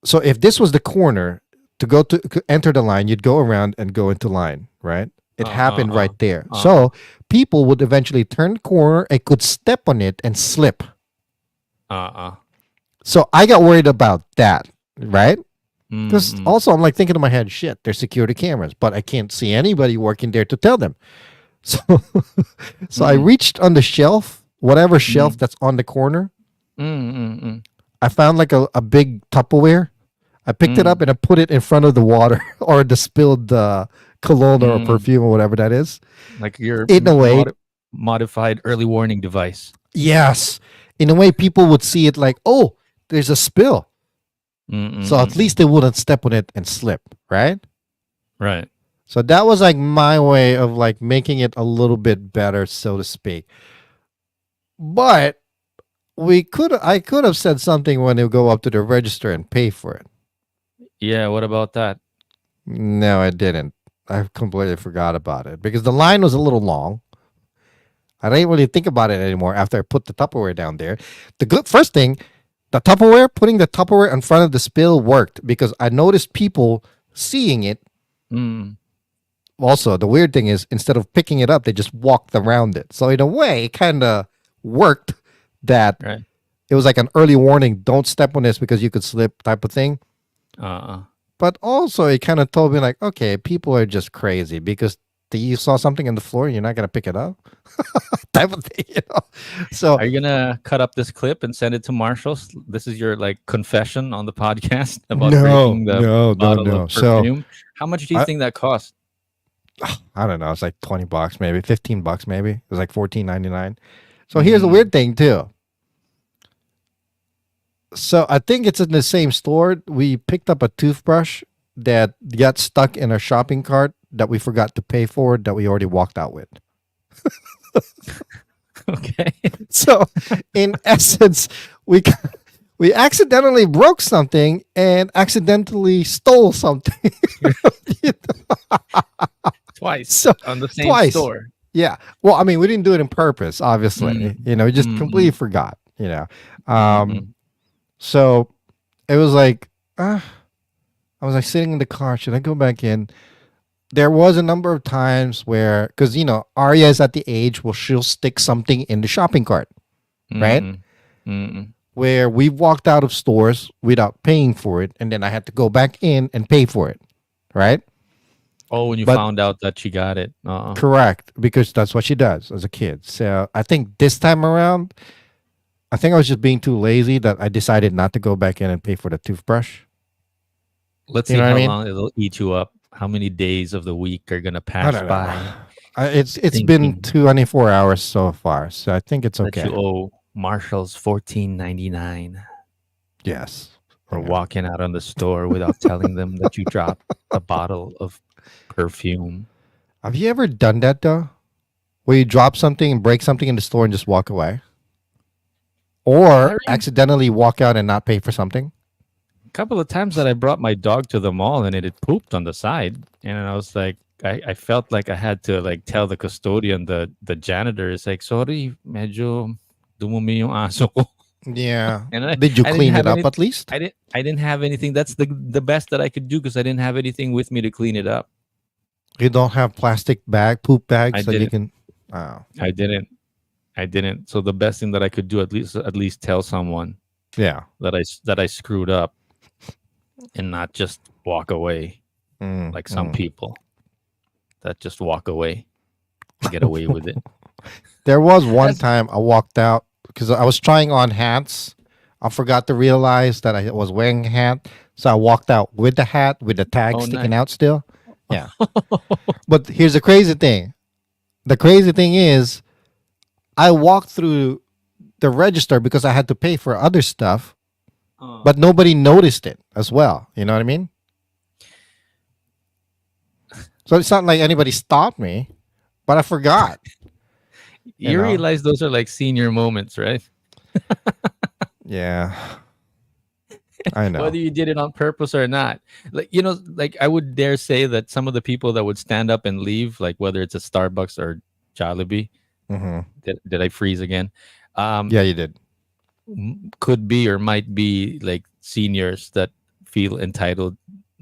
So if this was the corner to enter the line, you'd go around and go into line, right? It happened right there. So people would eventually turn the corner and could step on it and slip. So I got worried about that, right? Because also I'm like thinking in my head, shit, there's security cameras, but I can't see anybody working there to tell them. So, I reached on the shelf, whatever shelf that's on the corner. I found like a big Tupperware. I picked it up and I put it in front of the water or the spilled cologne or perfume or whatever that is. Like your in a way, modified early warning device. Yes. In a way, people would see it like, oh, there's a spill. So at least they wouldn't step on it and slip, right? Right. So that was like my way of like making it a little bit better, so to speak. But I could have said something when they go up to the register and pay for it. Yeah, what about that? No, I didn't. I completely forgot about it because the line was a little long. I didn't really think about it anymore after I put the Tupperware down there. First thing, putting the Tupperware in front of the spill worked because I noticed people seeing it. Also, the weird thing is instead of picking it up, they just walked around it. So in a way, it kind of worked that it was like an early warning, don't step on this because you could slip type of thing. But also it kind of told me like, okay, people are just crazy because you saw something on the floor and you're not going to pick it up type of thing, So are you going to cut up this clip and send it to Marshall's? This is your like confession on the podcast about breaking the bottle of perfume. So, how much do you think that cost? I don't know. It's like $20, maybe $15, maybe. It was like $14.99. So here's the weird thing too. So I think it's in the same store. We picked up a toothbrush that got stuck in our shopping cart that we forgot to pay for that we already walked out with. Okay. So in essence, we accidentally broke something and accidentally stole something. Twice. On the same store. Yeah. Well, I mean, we didn't do it on purpose, obviously. We just completely forgot, So it was like, I was like sitting in the car. Should I go back in? there was a number of times where, because Arya is at the age where she'll stick something in the shopping cart, right? Mm-mm. Mm-mm. Where we walked out of stores without paying for it, and then I had to go back in and pay for it, right? Oh, when you But found out that she got it. correct, because that's what she does as a kid. So I think this time around, I think I was just being too lazy that I decided not to go back in and pay for the toothbrush. Let's You see know what I how mean? long it'll eat you up. How many days of the week are gonna I pass don't know. by It's been thinking 24 hours so far, so I think it's that okay. you owe Marshall's $14.99 Yes. for Yeah. walking out on the store without telling them that you dropped a bottle of perfume? Have you ever done that though? Where you drop something and break something in the store and just walk away? Or accidentally walk out and not pay for something? A couple of times that I brought my dog to the mall and it had pooped on the side, and I was like, I felt like I had to like tell the custodian, the janitor, is like, sorry, medyo dumumi yung aso ko. Yeah. And Did you I didn't clean it have up any. at least? I didn't have anything. That's the best that I could do because I didn't have anything with me to clean it up. You don't have plastic poop bags I that you didn't. can. Oh, I didn't. So the best thing that I could do, at least tell someone yeah. that I screwed up and not just walk away like some people that just walk away and get away with it. There was one time I walked out because I was trying on hats. I forgot to realize that I was wearing a hat, so I walked out with the hat with the tag Oh, sticking nice. out still. Yeah. But here's the crazy thing. The crazy thing is, I walked through the register because I had to pay for other stuff, but nobody noticed it as well. You know what I mean? So it's not like anybody stopped me, but I forgot. You know? realize those are like senior moments, right? Yeah. I know. Whether you did it on purpose or not. Like I would dare say that some of the people that would stand up and leave, like whether it's a Starbucks or Jollibee, did I freeze again? Yeah, you did. Could be or might be like seniors that feel entitled.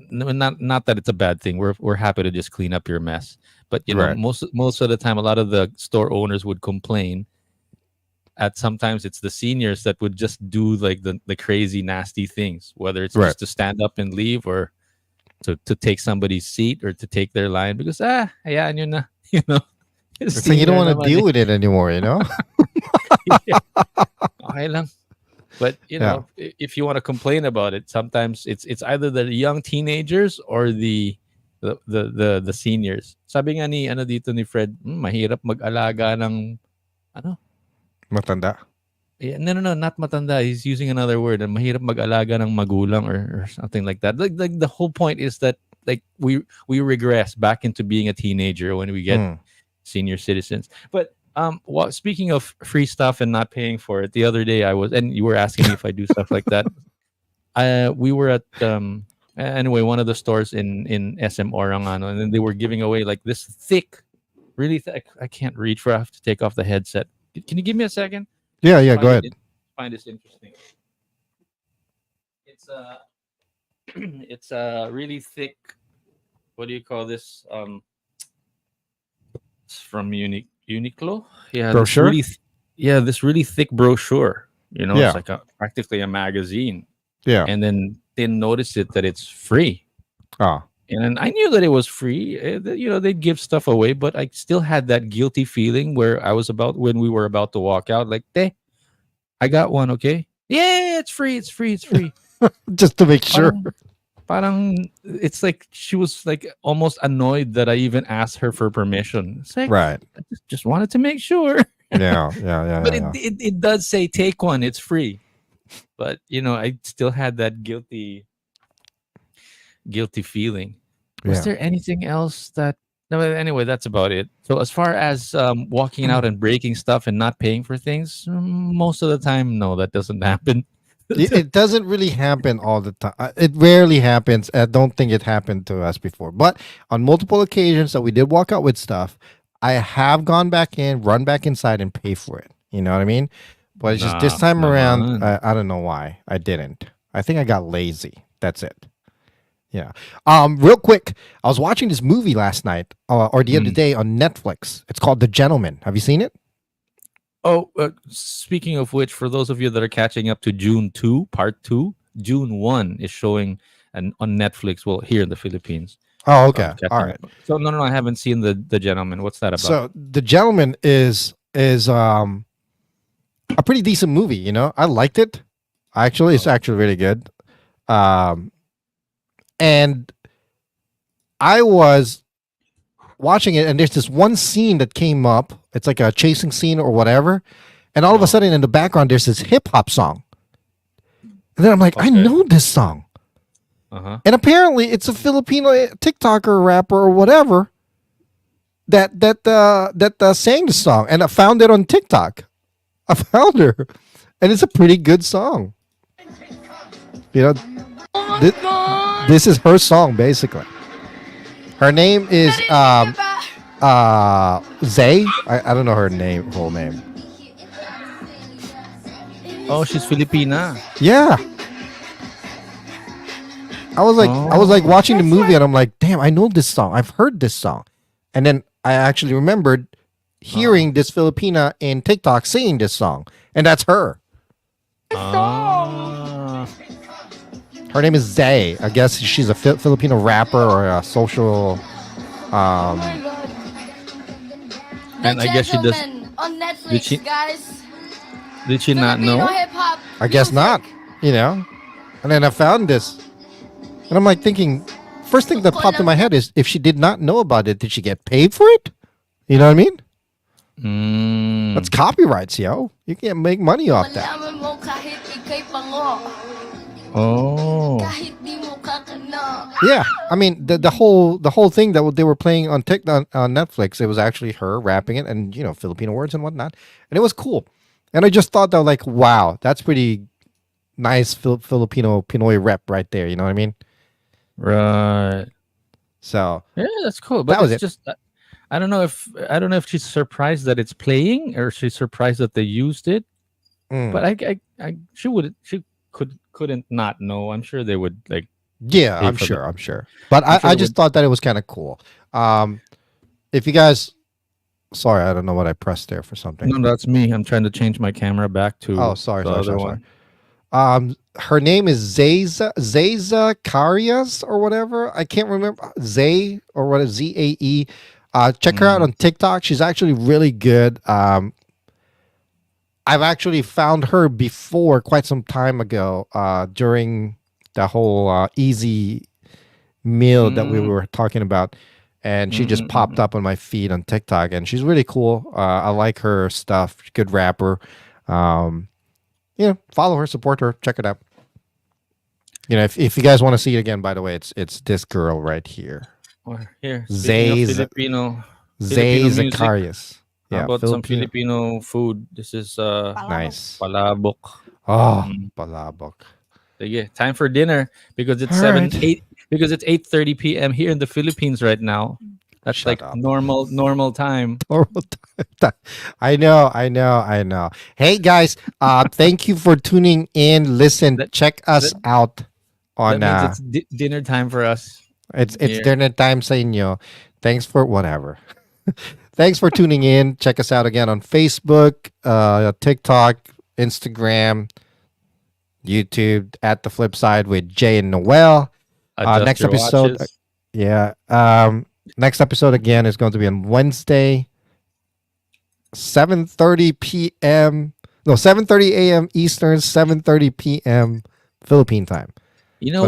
No, not that it's a bad thing. We're happy to just clean up your mess. But Right. most of the time, a lot of the store owners would complain. At sometimes it's the seniors that would just do like the crazy nasty things, whether it's Right. just to stand up and leave or to take somebody's seat or to take their line because hayaan nyo na, you know. It's like you don't Senior want to naman deal eh. with it anymore, you know? Yeah. Okay lang. But Yeah. if you want to complain about it, sometimes it's either the young teenagers or the seniors. Sabi nga ni dito ni Fred, mahirap mag-alaga ng ano? Matanda. Yeah, no, not matanda. He's using another word. Mahirap mag-alaga ng magulang or something like that. Like the whole point is that like we regress back into being a teenager when we get senior citizens. But speaking of free stuff and not paying for it, the other day and you were asking me if I do stuff like that. We were at anyway one of the stores in SM Orangano, and then they were giving away like this thick, really thick. I can't reach for. I have to take off the headset. Can you give me a second? Yeah, go ahead. Find this interesting. It's a really thick. What do you call this? It's from Uniqlo. Yeah, Brochure? this really thick brochure. Yeah. It's like practically a magazine. Yeah. And then they noticed that it's free. Oh. And I knew that it was free. They'd give stuff away, but I still had that guilty feeling where when we were about to walk out, like, I got one, okay? Yeah, it's free. Just to make sure. Parang it's like she was like almost annoyed that I even asked her for permission. It's like, Right. I just wanted to make sure. Yeah. But it does say take one, it's free. But I still had that guilty feeling. Was there anything else that no, anyway, that's about it. So as far as walking out and breaking stuff and not paying for things, most of the time, no, that doesn't happen. It doesn't really happen all the time. It rarely happens. I don't think it happened to us before. But on multiple occasions that we did walk out with stuff, I have gone back in, run back inside, and pay for it. You know what I mean? But it's just this time around, I don't know why I didn't. I think I got lazy. That's it. Yeah. Real quick, I was watching this movie last night or the other day on Netflix. It's called The Gentleman. Have you seen it? Oh, speaking of which, for those of you that are catching up to June 2, Part 2, June 1 is showing on Netflix. Well, here in the Philippines. Oh, So I'm okay. All catching right. up. So no, I haven't seen the Gentleman. What's that about? So The Gentleman is a pretty decent movie. You know, I liked it. It's actually really good. And I was watching it, and there's this one scene that came up. It's like a chasing scene or whatever, and all of a sudden in the background there's this hip hop song, and then I'm like, I know this song, and apparently it's a Filipino TikToker, rapper, or whatever that sang the song, and I found it on TikTok. I found her, and it's a pretty good song. You know, this is her song basically. Her name is Zay. I don't know her whole name. Oh, she's Filipina. Yeah. I was like watching the movie and I'm like, damn, I know this song. I've heard this song. And then I actually remembered hearing this Filipina in TikTok singing this song. And that's her. Her name is Zay. I guess she's a Filipino rapper or a social and I guess she does. On Netflix, guys. Did she not know? Hip-hop I guess not, you know. And then I found this. And I'm like thinking, first thing that popped in my head is if she did not know about it, did she get paid for it? You know what I mean? That's copyrights, yo. You can't make money off that. Oh. Yeah, I mean the whole thing that they were playing on TikTok on Netflix, it was actually her rapping it, and you know, Filipino words and whatnot, and it was cool. And I just thought that, like, wow, that's pretty nice Filipino Pinoy rep right there. You know what I mean? Right. So yeah, that's cool. But that was it's just I don't know if she's surprised that it's playing or she's surprised that they used it. But she couldn't not know. I'm sure they would like. Yeah, I'm sure. But I just thought that it was kind of cool. If you guys, sorry, I don't know what I pressed there for something. No, that's me. I'm trying to change my camera back to. Oh, sorry. Her name is Zayza Carias or whatever. I can't remember. Zay or what is ZAE. Check her out on TikTok. She's actually really good. I've actually found her before quite some time ago during the whole easy meal that we were talking about. And she just popped up on my feed on TikTok. And she's really cool. I like her stuff. Good rapper. Follow her, support her, check it out. You know, if you guys want to see it again, by the way, it's this girl right here. Here, Zay Filipino Zacarias. How about some Filipino food? This is nice. Palabok. Oh, palabok. Sige, time for dinner because it's 8:30 p.m. here in the Philippines right now. That's Shut like up. normal time. Normal time. I know. Hey guys, thank you for tuning in. Listen, check us out on. That means it's dinner time for us. It's dinner time sa inyo. Thanks for whatever. Thanks for tuning in. Check us out again on Facebook, TikTok, Instagram, YouTube at the FlipSide with Jay and Noel. Next episode, next episode again is going to be on Wednesday, 7:30 p.m. No, 7:30 a.m. Eastern, 7:30 p.m. Philippine time. You know,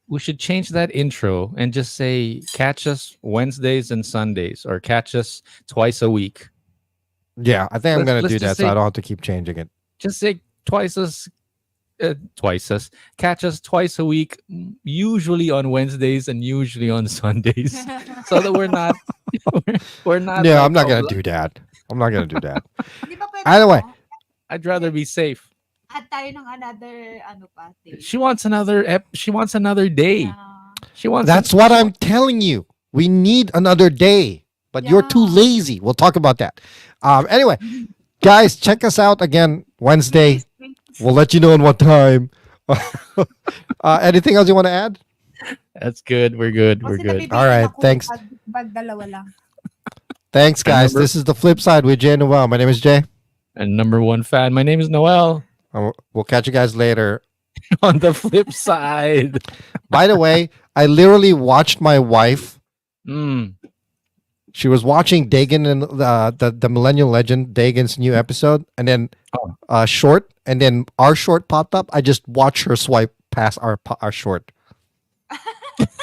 we should change that intro and just say catch us Wednesdays and Sundays or catch us twice a week. Yeah, I think I'm going to do that so I don't have to keep changing it. Just say catch us twice a week, usually on Wednesdays and usually on Sundays, so that we're not. Yeah, I'm not going to do that. Either way, I'd rather be safe. At tayo ng another day. She wants another day. She wants. That's what I'm telling you. We need another day, but you're too lazy. We'll talk about that. Anyway, guys, check us out again Wednesday. We'll let you know in what time. Anything else you want to add? That's good. We're good. Kasi We're good. nabibigyan All right, ako thanks. Pag dalawa lang. Thanks, guys. Remember- This is the Flip Side with Jay and Noel. My name is Jay. And number one fan. My name is Noel. We'll catch you guys later. On the flip side. By the way, I literally watched my wife. Mm. She was watching Dagan and the Millennial Legend, Dagan's new episode, and then short, and then our short popped up. I just watched her swipe past our short.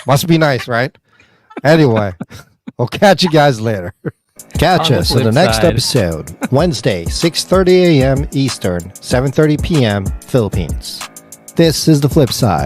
Must be nice, right? Anyway, we'll catch you guys later. Catch On the us in the flip next side. episode, Wednesday, 6:30 a.m. Eastern, 7:30 p.m. Philippines. This is the Flip Side.